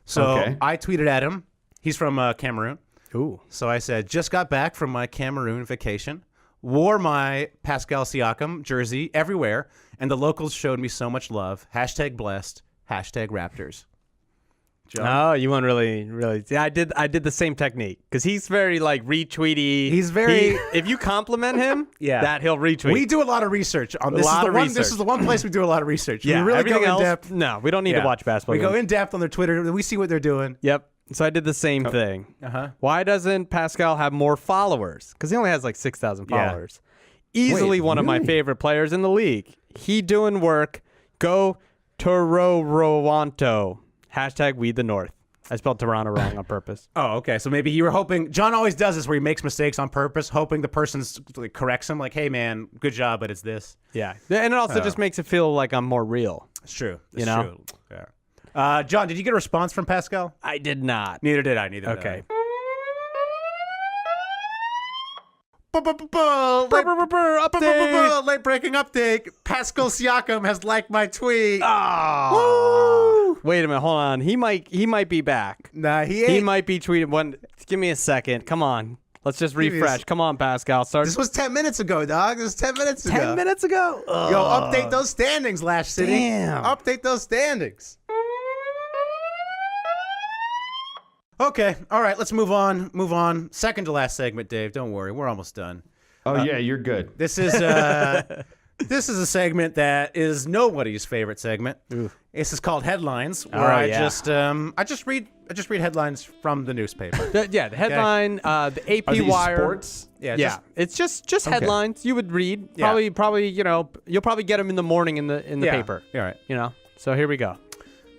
So I tweeted at him. He's from Cameroon. Ooh. So I said, just got back from my Cameroon vacation. Wore my Pascal Siakam jersey everywhere, and the locals showed me so much love. #blessed. #Raptors. John? Oh, you want really? Yeah, I did the same technique because he's very like retweety. He's very. If you compliment him, that he'll retweet. We do a lot of research on this. This is the one place we do a lot of research. Yeah, we really everything go else. in depth. No, we don't need to watch basketball. We go in depth on their Twitter. We see what they're doing. Yep. So I did the same thing. Uh-huh. Why doesn't Pascal have more followers? Because he only has like 6,000 followers. Easily one of my favorite players in the league. He doing work. Go Toronto. #We the North. I spelled Toronto wrong on purpose. Oh, okay. So maybe you were hoping. John always does this where he makes mistakes on purpose, hoping the person corrects him. Like, hey, man, good job, but it's this. Yeah. And it also just makes it feel like I'm more real. It's true. You know? True. Yeah. John, did you get a response from Pascal? I did not. Neither did I. Okay. Late breaking update. Pascal Siakam has liked my tweet. Oh. Woo! Wait a minute, hold on. He might be back. Nah, he ain't. He might be tweeting one. Give me a second. Come on. Let's just refresh. Come on, Pascal. Start. This was 10 minutes ago, dog. This was 10 minutes ago. 10 minutes ago. Yo, update those standings, Lash City. Damn. Update those standings. Okay. All right. Let's move on. Move on. Second to last segment, Dave. Don't worry. We're almost done. Oh yeah, you're good. This is this is a segment that is nobody's favorite segment. This is called Headlines, where I just read headlines from the newspaper. The headline, the AP Are these Wire. sports? Yeah. It's just headlines you would read. Yeah. Probably, you'll probably get them in the morning in the paper. All right. So here we go.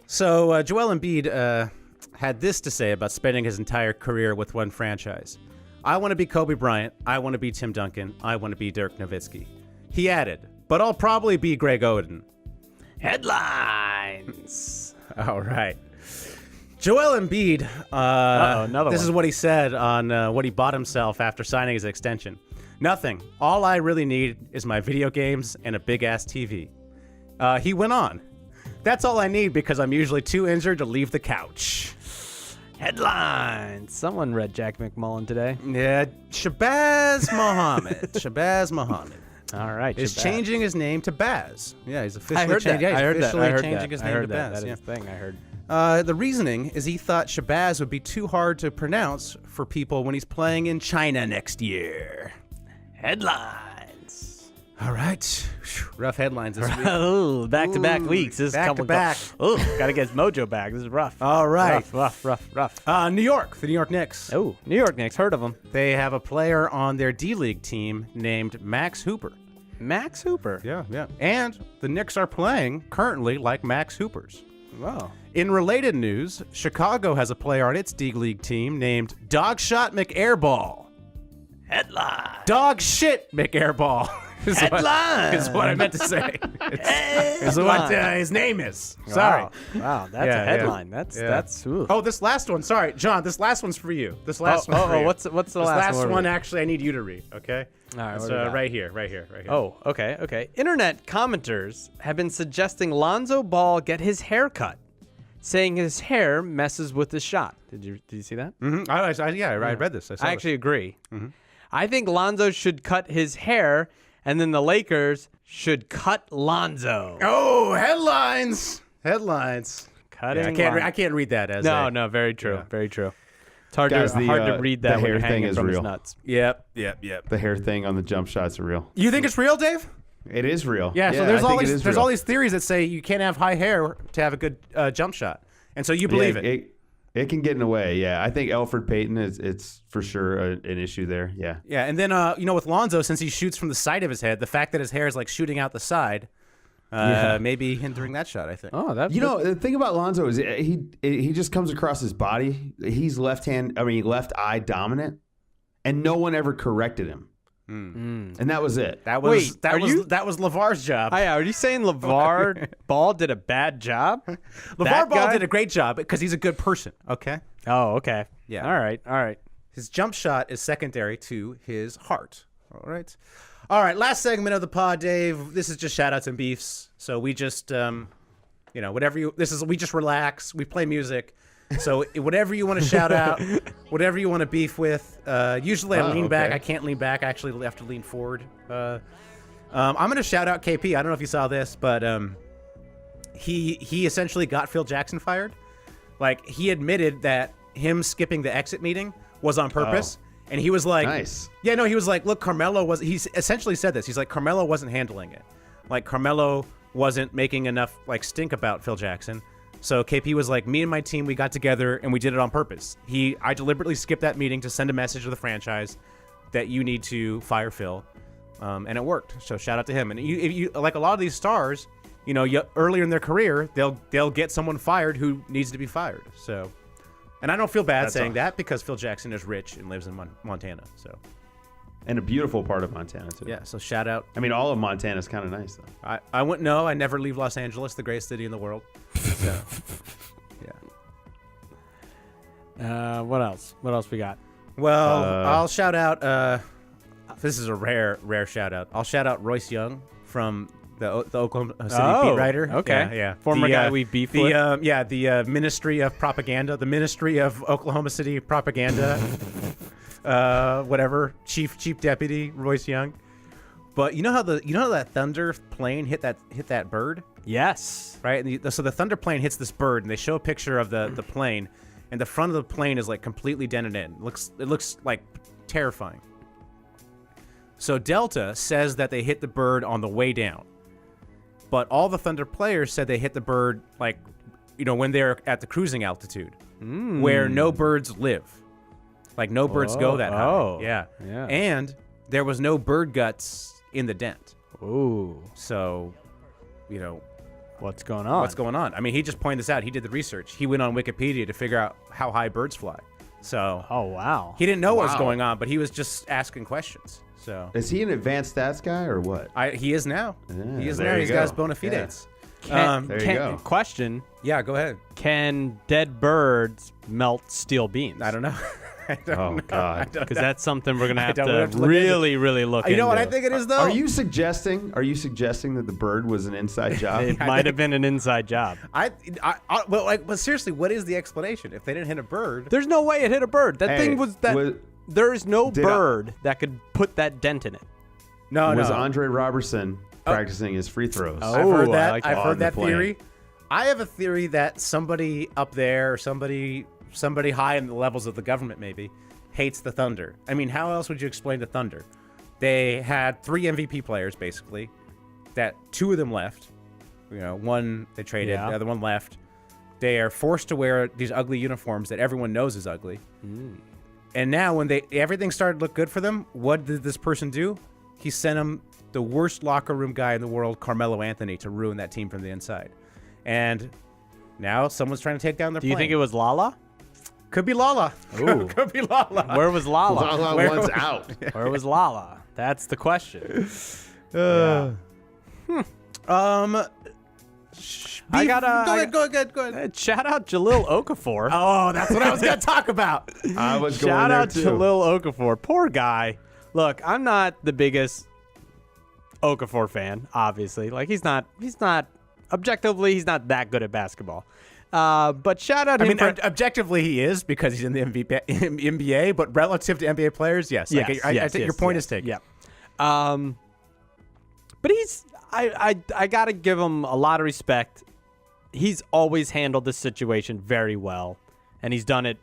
So Joel Embiid had this to say about spending his entire career with one franchise. I want to be Kobe Bryant. I want to be Tim Duncan. I want to be Dirk Nowitzki. He added, but I'll probably be Greg Oden. Headlines. All right. Joel Embiid, another this one. is what he said on what he bought himself after signing his extension. Nothing. All I really need is my video games and a big-ass TV. He went on. That's all I need because I'm usually too injured to leave the couch. Headlines. Someone read Jack McMullen today. Yeah, Shabazz Muhammad. Shabazz Muhammad All right. is Shabazz. changing his name to Baz. Yeah, he's officially I heard that. changing. Yeah, I heard he's that. officially I heard changing that. his I name heard to that. Baz. That Yeah. is the thing I heard. The reasoning is he thought Shabazz would be too hard to pronounce for people when he's playing in China next year. Headlines. All right. Rough headlines this week. Oh, back-to-back weeks. This is back-to-back. Oh, got to get his mojo back. This is rough. All right. Rough. New York, the New York Knicks. Oh, New York Knicks. Heard of them. They have a player on their D-League team named Max Hooper. Max Hooper. Yeah. And the Knicks are playing currently like Max Hoopers. Wow. In related news, Chicago has a player on its D-League team named Dog Shot McAirball. Headline. Dog shit McAirball. Headline. Is what I meant to say. Is what his name is. Sorry. Wow, that's Yeah, a headline. That's ooh. Oh, this last one. Sorry, John. This last one's for you. This last one. For you. What's the this last last one? one? Actually, I need you to read. Okay. All right, It's what do we got? right here. Oh, okay. Internet commenters have been suggesting Lonzo Ball get his hair cut, saying his hair messes with his shot. Did you see that? Mm-hmm. I read this. I actually agree. I think Lonzo should cut his hair, and then the Lakers should cut Lonzo. Oh, headlines. Cutting. Yeah, I can't read that as No, very true. Yeah. Very true. It's hard, Guys, to the read that the when hair you're thing hanging is from his real. nuts. Yep. The hair thing on the jump shots are real. You think it's real, Dave? It is real. Yeah. So I there's think it is real. all these theories that say you can't have high hair to have a good jump shot, and so you believe it. It can get in the way. Yeah, I think Elfrid Payton it's for sure an issue there. Yeah. Yeah, and then with Lonzo, since he shoots from the side of his head, the fact that his hair is like shooting out the side, maybe hindering that shot. I think. Oh, that. The thing about Lonzo is he just comes across his body. He's left eye dominant, and no one ever corrected him. And that was it. That was LeVar's job. Are you saying LeVar Ball did a bad job? LeVar Ball did a great job because he's a good person. Okay. Oh, okay. Yeah. All right. His jump shot is secondary to his heart. All right. Last segment of the pod, Dave. This is just shout outs and beefs. So we just, we just relax. We play music. So whatever you want to shout out, whatever you want to beef with. Usually I lean back. I can't lean back. I actually have to lean forward. I'm going to shout out KP. I don't know if you saw this, but he essentially got Phil Jackson fired. Like, he admitted that him skipping the exit meeting was on purpose. And he was like, nice. Yeah, no, he was like, look, he essentially said this. He's like, Carmelo wasn't handling it. Like, Carmelo wasn't making enough like stink about Phil Jackson. So KP was like, me and my team, we got together and we did it on purpose. I deliberately skipped that meeting to send a message to the franchise that you need to fire Phil. And it worked. So shout out to him. And if you like a lot of these stars, earlier in their career, they'll get someone fired who needs to be fired. So, and I don't feel bad saying that because Phil Jackson is rich and lives in Montana. So, and a beautiful part of Montana too. Yeah. So shout out. I mean, all of Montana is kind of nice though. I never leave Los Angeles, the greatest city in the world. So, yeah. What else? What else we got? Well, I'll shout out. This is a rare shout out. I'll shout out Royce Young from the Oklahoma City beat writer. Okay. Yeah. Former guy we beefed with. The Ministry of Propaganda, the Ministry of Oklahoma City Propaganda, whatever, Chief Deputy Royce Young. But you know how that Thunder plane hit that bird? Yes. Right. And so the Thunder plane hits this bird, and they show a picture of the plane, and the front of the plane is like completely dented in. It looks like terrifying. So Delta says that they hit the bird on the way down, but all the Thunder players said they hit the bird when they're at the cruising altitude, where no birds live, like no birds go that high. Yeah. And there was no bird guts in the dent. Ooh. So, what's going on? I mean, he just pointed this out. He did the research. He went on Wikipedia to figure out how high birds fly. So, oh wow, he didn't know what was going on, but he was just asking questions. So, is he an advanced stats guy or what? He is now. Yeah, he is there now. you He's go. got his bona fides. There you go. Question. Yeah, go ahead. Can dead birds melt steel beams? I don't know. God. Because that's something we're gonna have to look really look into. You know what I think it is, though? Are you suggesting that the bird was an inside job? It might have been an inside job. But seriously, what is the explanation? If they didn't hit a bird, There's no way it hit a bird. That thing was that. There is no bird that could put that dent in it. Was Andre Robertson practicing his free throws? I've heard that. I like I've that. heard that On the theory. I have a theory that somebody up there, or somebody high in the levels of the government maybe, hates the Thunder. I mean, how else would you explain the Thunder? They had 3 MVP players, basically, that 2 of them left. One they traded, the other one left. They are forced to wear these ugly uniforms that everyone knows is ugly. And now when everything started to look good for them, what did this person do? He sent them the worst locker room guy in the world, Carmelo Anthony, to ruin that team from the inside. And now someone's trying to take down their Do you plane. think it was Lala? Could be Lala. Ooh. Could be Lala. Where was Lala? Lala one's out. Where was Lala? That's the question. I gotta Go ahead. shout out Jahlil Okafor. Oh, that's what I was going to talk about. I was going Shout there out too. Jahlil Okafor. Poor guy. Look, I'm not the biggest Okafor fan, obviously. Like he's not objectively, he's not that good at basketball. But shout out him. Objectively, he is because he's in the NBA. But relative to NBA players, yes. I think your point is taken. Yeah. But I gotta give him a lot of respect. He's always handled this situation very well, and he's done it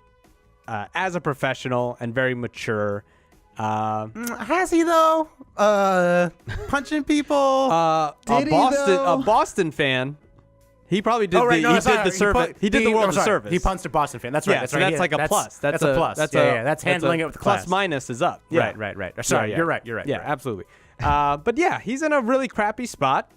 as a professional and very mature. Has he though? Punching people. A Boston fan. He probably did. He did the world a service. He punched a Boston fan. That's right. Yeah, That's so right. that's like a plus. That's a plus. That's handling it with class. Plus minus is up. Yeah. Right. Sorry, you're right. Yeah, absolutely. But yeah, he's in a really crappy spot,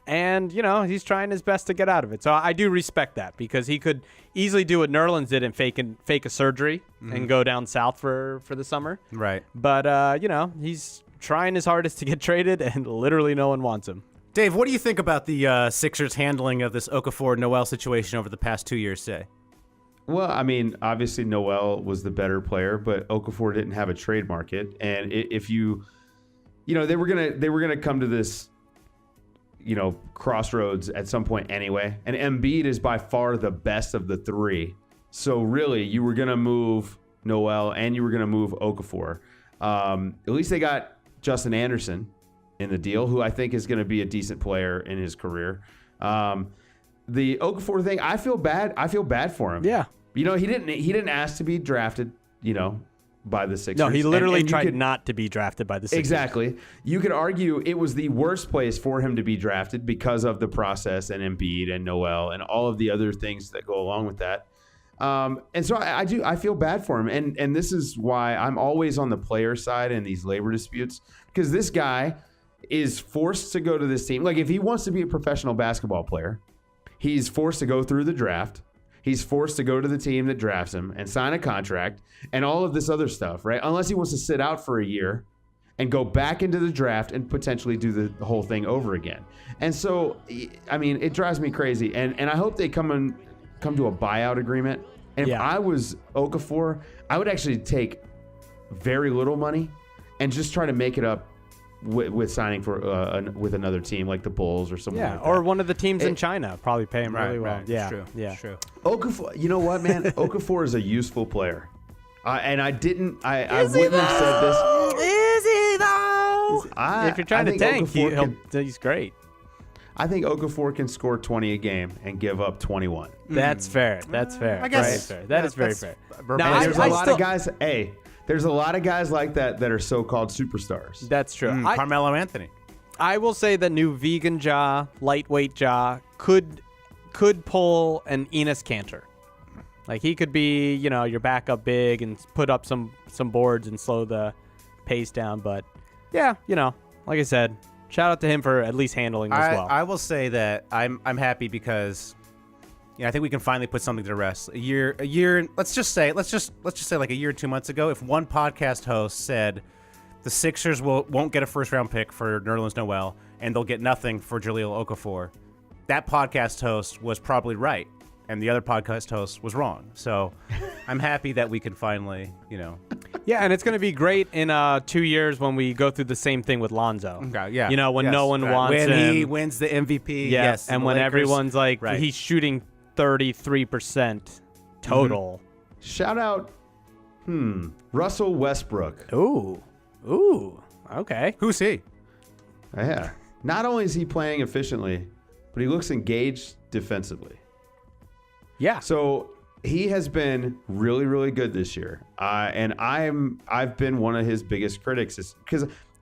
and he's trying his best to get out of it. So I do respect that because he could easily do what Nerlens did and fake a surgery and go down south for the summer. Right. But he's trying his hardest to get traded, and literally no one wants him. Dave, what do you think about the Sixers' handling of this Okafor-Noel situation over the past 2 years, say? Well, I mean, obviously Noel was the better player, but Okafor didn't have a trade market, and if they were gonna come to this, crossroads at some point anyway. And Embiid is by far the best of the 3, so really you were gonna move Noel and you were gonna move Okafor. At least they got Justin Anderson in the deal, who I think is going to be a decent player in his career. The Okafor thing, I feel bad for him. Yeah. He didn't ask to be drafted, by the Sixers. No, he literally tried not to be drafted by the Sixers. Exactly. You could argue it was the worst place for him to be drafted because of the process and Embiid and Noel and all of the other things that go along with that. And so I feel bad for him. And this is why I'm always on the player side in these labor disputes, because this guy is forced to go to this team. Like, if he wants to be a professional basketball player, he's forced to go through the draft. He's forced to go to the team that drafts him and sign a contract and all of this other stuff, right? Unless he wants to sit out for a year and go back into the draft and potentially do the whole thing over again. And so, I mean, it drives me crazy. And I hope they come to a buyout agreement. And if I was Okafor, I would actually take very little money and just try to make it up with signing for with another team like the Bulls or someone. Yeah, like or that. one of the teams in China probably pay him really well. Right. Yeah, It's true. yeah, It's true. Okafor, you know what, man? Okafor is a useful player, and I wouldn't have said this. Is he though? If you're trying to tank, he's great. I think Okafor can score 20 a game and give up 21. That's fair. That's fair. I guess that is very fair. Now, there's a lot of guys. Hey, there's a lot of guys like that are so-called superstars. That's true. Carmelo Anthony. I will say the new vegan jaw, lightweight jaw could pull an Enes Kanter. Like he could be, your backup big and put up some boards and slow the pace down. But yeah, like I said, shout out to him for at least handling this well. I will say that I'm happy because I think we can finally put something to rest. A year. Let's just say like a year or 2 months ago, if one podcast host said the Sixers won't get a first round pick for Nerlens Noel and they'll get nothing for Jahlil Okafor, that podcast host was probably right, and the other podcast host was wrong. So I'm happy that we can finally, Yeah, and it's going to be great in 2 years when we go through the same thing with Lonzo. Okay, yeah. When no one wants when him. he wins the MVP. Yeah, Yes, and the when Lakers. everyone's like, he's shooting 33% total. Shout out, Russell Westbrook. Ooh, okay. Who's he? Yeah. Not only is he playing efficiently, but he looks engaged defensively. Yeah. So he has been really, really good this year, and I've been one of his biggest critics,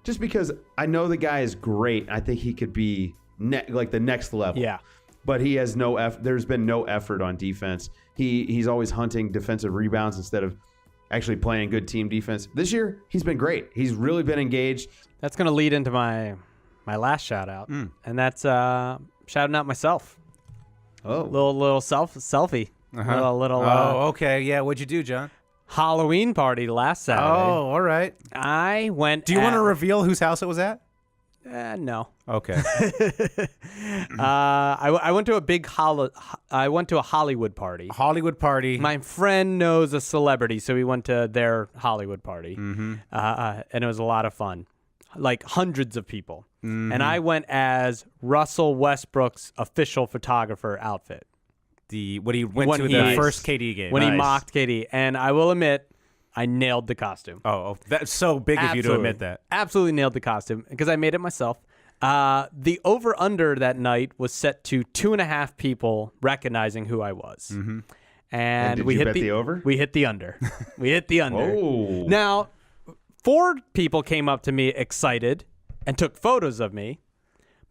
because I know the guy is great. I think he could be like the next level. Yeah. But he has there's been no effort on defense. He's always hunting defensive rebounds instead of actually playing good team defense. This year, he's been great. He's really been engaged. That's going to lead into my last shout out, and that's shouting out myself. Oh, little selfie. Oh, okay. Yeah. What'd you do, John? Halloween party last Saturday. Oh, all right. I went. Do you want to reveal whose house it was at? No. Okay. I went to I went to a Hollywood party. Hollywood party. My friend knows a celebrity, so we went to their Hollywood party, and it was a lot of fun, like hundreds of people. And I went as Russell Westbrook's official photographer outfit. When he went to the first KD game. When he mocked KD, and I will admit, I nailed the costume. Oh, that's so big of you to admit that. Absolutely nailed the costume because I made it myself. The over-under that night was set to 2.5 people recognizing who I was. And did we you hit bet the over? We hit the under. We hit the under. Oh. Now, 4 people came up to me excited and took photos of me,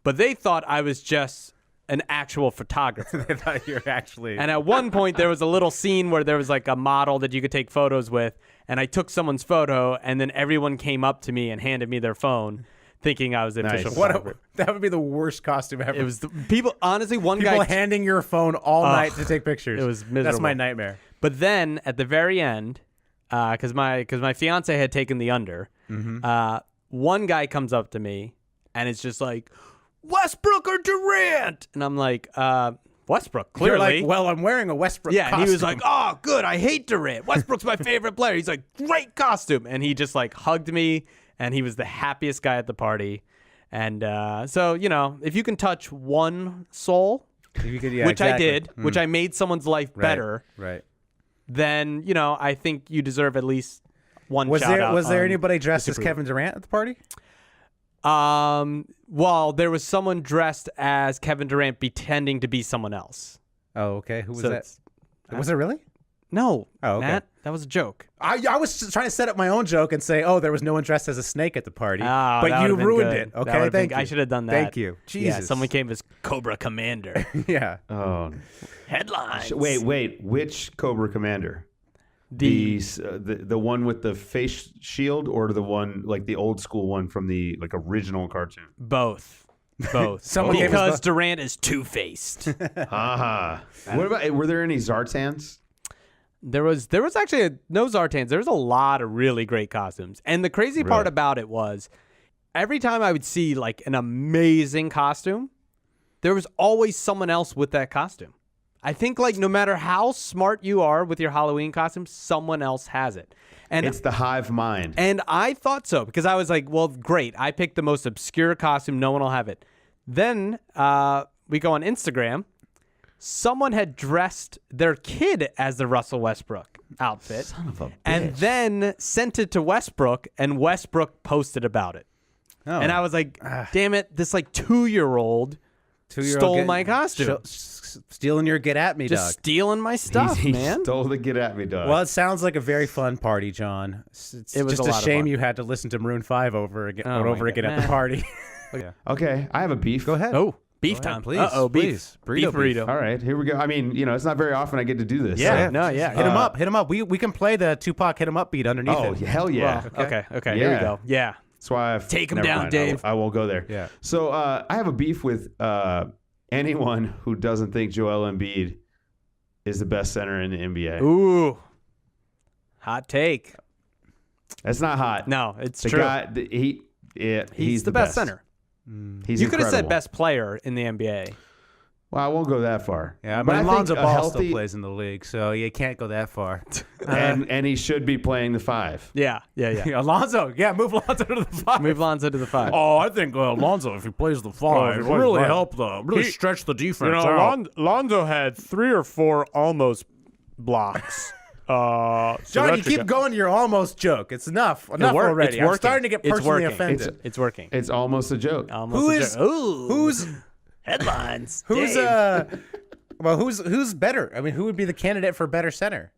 but they thought I was just an actual photographer. They thought you were actually. And at one point, there was a little scene where there was like a model that you could take photos with, and I took someone's photo, and then everyone came up to me and handed me their phone, thinking I was the official photographer. That would be the worst costume ever. It was people. Honestly, one people guy handing your phone all night to take pictures. It was miserable. That's my nightmare. But then at the very end, because my fiance had taken the under, one guy comes up to me and it's just like, Westbrook or Durant? And I'm like, Westbrook, clearly. You're like, well, I'm wearing a Westbrook costume. And he was like, oh, good, I hate Durant. Westbrook's my favorite player. He's like, great costume. And he just like hugged me, and he was the happiest guy at the party. And so, if you can touch one soul, which I did, which I made someone's life better, right? Then, I think you deserve at least one shout out. Was there anybody dressed as Kevin Durant at the party? Well, there was someone dressed as Kevin Durant pretending to be someone else. Oh, okay. Who was that? Was it really? No. Oh, okay. Matt, that was a joke. I was just trying to set up my own joke and say, oh, there was no one dressed as a snake at the party. Oh, but you ruined good. it. Okay, thank you. I should have done that. Thank you. Jesus. Yeah, someone came as Cobra Commander. Yeah. Oh. Headlines. Wait. Which Cobra Commander? The one with the face shield, or the one like the old school one from the original cartoon? Both. Someone because Durant is two-faced. What about? Were there any Zartans? There was actually no Zartans. There was a lot of really great costumes, and the crazy part about it was every time I would see like an amazing costume, there was always someone else with that costume. I think like no matter how smart you are with your Halloween costume, someone else has it. And It's the hive mind. And I thought so because I was like, well, great. I picked the most obscure costume. No one will have it. Then we go on Instagram. Someone had dressed their kid as the Russell Westbrook outfit. Son of a bitch. And then sent it to Westbrook, and Westbrook posted about it. Oh. And I was like, damn it, this like 2-year-old stole my costume. Stealing your get at me, Just dog. stealing my stuff, he man. stole the get at me, dog. Well, it sounds like a very fun party, John. It was just a lot of shame fun. you had to listen to Maroon 5 over again, Oh, over my again God. at the party. Okay, I have a beef. Go ahead. Oh, beef time. please. Uh-oh, beef. Please. Beef burrito. All right, here we go. I mean, it's not very often I get to do this. Yeah, so- no, yeah. Hit him up. Hit him up. We can play the Tupac Hit 'em Up beat underneath Oh, it. hell yeah. Well, okay. Here we Yeah. go. Yeah. That's why I've Take 'em never down, mind. Dave. I won't go there. Yeah. So I have a beef with anyone who doesn't think Joel Embiid is the best center in the NBA. Ooh. Hot take. That's not hot. No, it's the true. guy, he's the best center. He's You could have said incredible. best player in the NBA. Well, I won't go that far. Yeah, but but I Lonzo think a Ball healthy, still plays in the league, so you can't go that far. and he should be playing the 5. Yeah. Alonzo, move Lonzo to the 5. Move Lonzo to the 5. Oh, I think Lonzo, if he plays the 5, if he plays the 5. help Really stretch the defense You know, out. Lonzo had 3 or 4 almost blocks. So John, that you keep going to your almost joke. It's enough. Enough worked. already. It's I'm working. starting to get It's personally working. offended. It's working. It's almost a joke. Almost Who a is- joke. Ooh. Who's headlines? who's Dave. who's better? I mean, who would be the candidate for better center?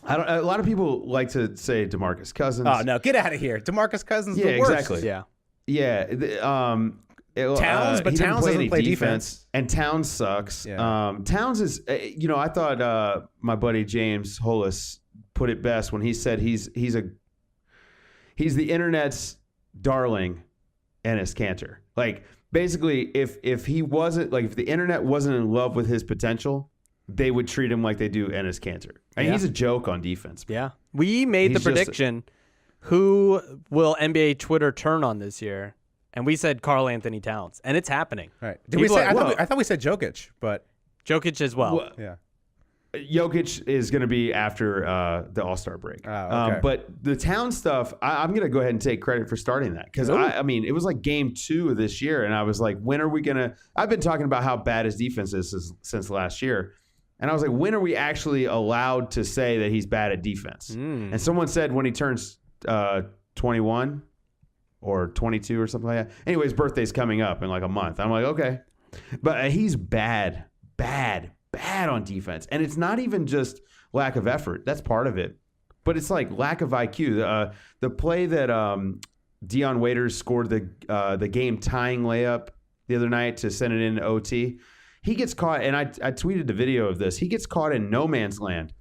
A lot of people like to say DeMarcus Cousins. Oh no, get out of here. DeMarcus Cousins. Yeah, the worst. exactly. Yeah. Yeah. Towns, but he didn't Towns play doesn't any play defense. and Towns sucks. Yeah. Towns is, I thought my buddy James Hollis put it best when he said he's the internet's darling, Enes Kanter. Like basically, if he wasn't like if the internet wasn't in love with his potential, they would treat him like they do Enes Kanter. And he's a joke on defense. Yeah. We made the He's just- prediction. Who will NBA Twitter turn on this year? And we said Karl Anthony Towns, and it's happening. All right. Did we People say? are- I thought we said Jokic, but Jokic as well. Well, yeah. Jokic is going to be after the All-Star break. Oh, okay. But the town stuff, I'm going to go ahead and take credit for starting that. Because, I mean, it was like game 2 of this year, and I was like, when are we going to – I've been talking about how bad his defense is since last year. And I was like, when are we actually allowed to say that he's bad at defense? And someone said when he turns 21 or 22 or something like that. Anyway, his birthday's coming up in like a month. I'm like, okay. But he's bad on defense. And it's not even just lack of effort. That's part of it. But it's like lack of IQ. The play that Deion Waiters scored the game tying layup the other night to send it into OT, he gets caught, and I tweeted the video of this. He gets caught in no man's land,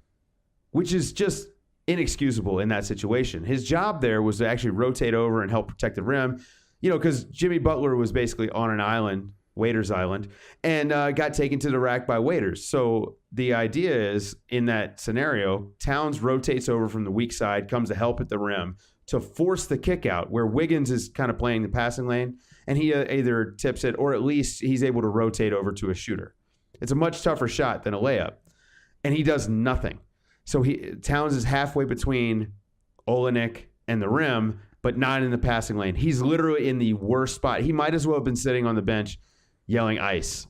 which is just inexcusable in that situation. His job there was to actually rotate over and help protect the rim, because Jimmy Butler was basically on an island, Waiters Island, and got taken to the rack by Waiters. So the idea is, in that scenario, Towns rotates over from the weak side, comes to help at the rim to force the kick out where Wiggins is kind of playing the passing lane, and he either tips it or at least he's able to rotate over to a shooter. It's a much tougher shot than a layup, and he does nothing. So Towns is halfway between Olenek and the rim, but not in the passing lane. He's literally in the worst spot. He might as well have been sitting on the bench yelling ice.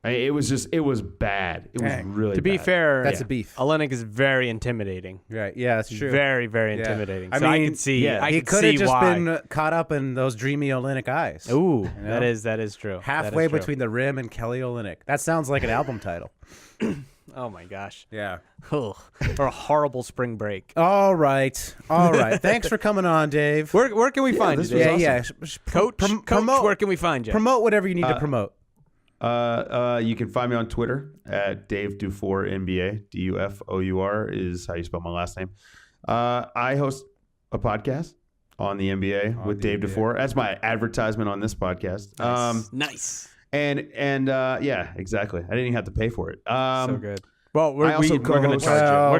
It was bad. It was really bad. To be fair, That's a beef. Olenek is very intimidating. Right. Yeah, that's true. Very, very Yeah. intimidating. I So I mean, can see. yeah, I he can could see have just why. been caught up in those dreamy Olenek eyes. Ooh, know? that is true. Halfway That is true. between the rim and Kelly Olynyk. That sounds like an album title. Oh my gosh. Yeah. Ugh. Or a horrible spring break. All right. Thanks for coming on, Dave. Where can we find you? this was Dave? awesome. Coach, promote, where can we find you? promote whatever you need to promote. You can find me on Twitter at Dave DuFour NBA. DuFour is how you spell my last name. I host a podcast on the NBA with Dave DuFour. That's my advertisement on this podcast. Nice. And yeah, exactly. I didn't even have to pay for it. So good. Well, we're I also going to co-host- charge you. Well,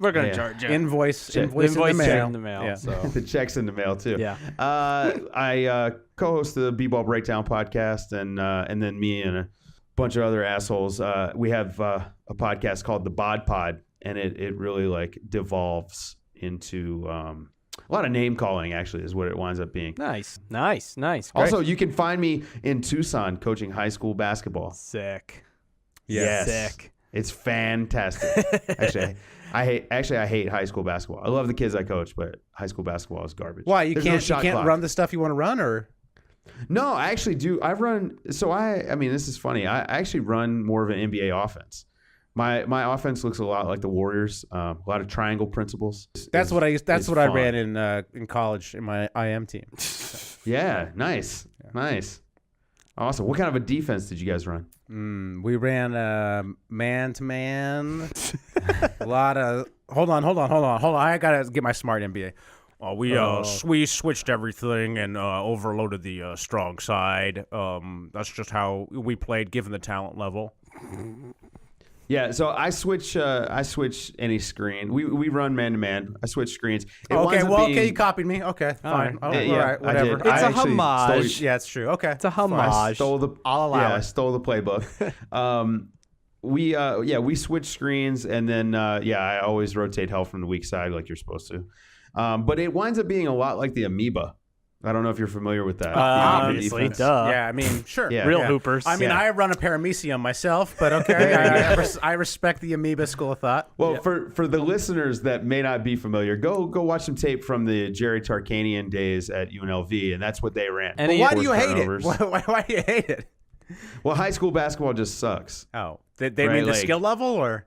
We're gonna yeah. charge you. Invoice Invoice in the check mail. in the mail. Yeah. So the check's in the mail too. Yeah. I co-host the B-Ball Breakdown podcast, and then me and bunch of other assholes. We have a podcast called the Bod Pod, and it really like devolves into a lot of name calling. Actually, is what it winds up being. Nice. Great. Also, you can find me in Tucson coaching high school basketball. Sick. Yes. Sick. It's fantastic. I hate high school basketball. I love the kids I coach, but high school basketball is garbage. Why you There's no can't shot clock. run the stuff you want to run, or No, I actually do. I run. So I mean, this is funny. I actually run more of an NBA offense. My offense looks a lot like the Warriors. A lot of triangle principles. that's what I fun. ran in college in my IM team. Yeah, nice. Awesome. What kind of a defense did you guys run? We ran man to man. A lot of hold on. I gotta get my smart NBA. We switched everything and overloaded the strong side. That's just how we played, given the talent level. Yeah, so I switch any screen. We run man to man. I switch screens. You copied me. Okay, fine. All right, whatever. It's a homage. Yeah, it's true. Okay, It's a homage. I stole the. I'll allow it. I stole the playbook. We switch screens, and then I always rotate help from the weak side like you're supposed to. But it winds up being a lot like the amoeba. I don't know if you're familiar with that. Obviously, defense. duh. Yeah, I mean, sure. Yeah. Real hoopers. I mean, I run a paramecium myself, but okay. I respect the amoeba school of thought. Well, for the listeners that may not be familiar, go watch some tape from the Jerry Tarkanian days at UNLV, and that's what they ran. And Why do you hate turnovers. it? Why do you hate it? Well, high school basketball just sucks. Oh, they Right, mean the like- skill level, or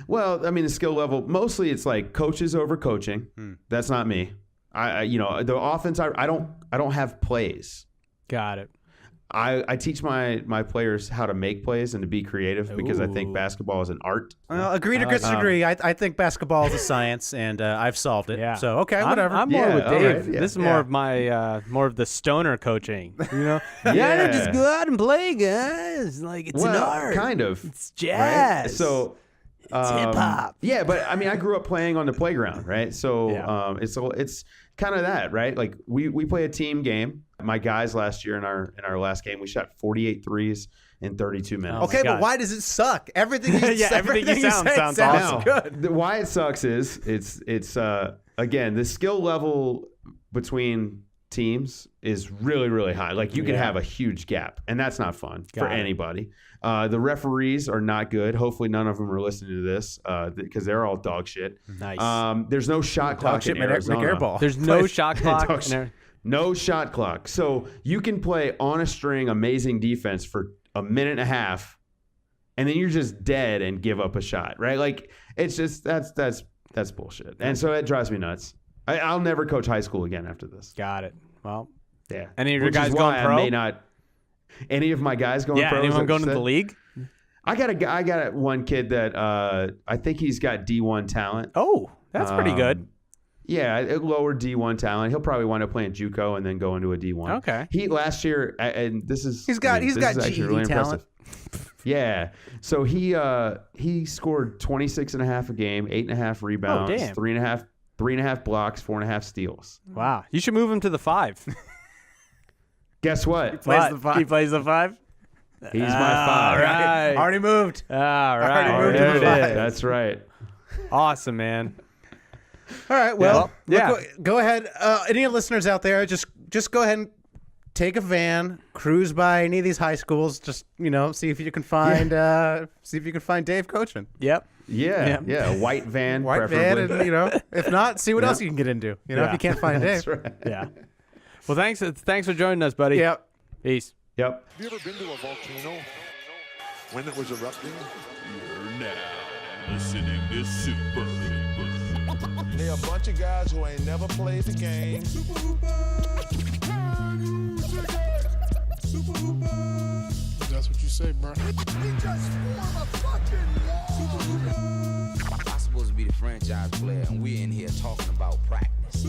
Well, I mean, the skill level, mostly it's like coaches over coaching. That's not me. The offense, I don't have plays. Got it. I teach my players how to make plays and to be creative because I think basketball is an art. agree to disagree. I think basketball is a science, and I've solved it. Yeah. So okay, whatever. I'm more Yeah, with all Dave. right, yeah. This is more of my more of the stoner coaching. You know? Yeah. just go out and play, guys. Like it's an art. Kind of. It's jazz. Right? So it's hip hop. Yeah, but I mean, I grew up playing on the playground, right? So Yeah. it's kind of that, right? Like we play a team game. My guys last year in our last game, we shot 48 threes in 32 minutes. Okay, God. but why does it suck? Everything you everything you say sounds sounds awesome. good. Why it sucks is it's again, the skill level between teams is really, really high. Like you can have a huge gap, and that's not fun for anybody. The referees are not good. Hopefully none of them are listening to this because they're all dog shit. Nice. There's no shot clock in Arizona. McAirball. There's no shot clock. Dog shit. No shot clock. So you can play on a string amazing defense for a minute and a half, and then you're just dead and give up a shot, right? Like it's just that's bullshit. And so it drives me nuts. I'll never coach high school again after this. Got it. Well, Yeah. any of your Which is guys why going pro? I may not. Any of my guys going pro? is anyone that going what to you the said? league? I got one kid that I think he's got D1 talent. Oh, that's pretty good. Yeah, lower D1 talent. He'll probably wind up playing JUCO and then go into a D1. Okay. He last year, and this is He's got this is actually GED really talent. impressive. Yeah. So he scored 26 and a half a game, 8.5 rebounds, Oh, damn. 3.5 blocks, 4.5 steals. Wow. You should move him to the 5. Guess what? Plays the 5. He plays the 5? He's my 5. All right. Already moved. All right. Already moved to There the it five. is. That's right. Awesome, man. All right. Well, Yeah. go ahead. Any listeners out there, just go ahead and take a van, cruise by any of these high schools. Just see if you can find Dave coaching. Yep. Yeah. A white van, White preferably. van, and if not, see what else you can get into. If you can't find Dave. That's right. Yeah. Well, thanks for joining us, buddy. Yep. Peace. Yep. Have you ever been to a volcano when it was erupting? You're now listening to Super. They a bunch of guys who ain't never played the game. That's what you say, bro. We just form a fucking wall. I'm supposed to be the franchise player, and we're in here talking about practice.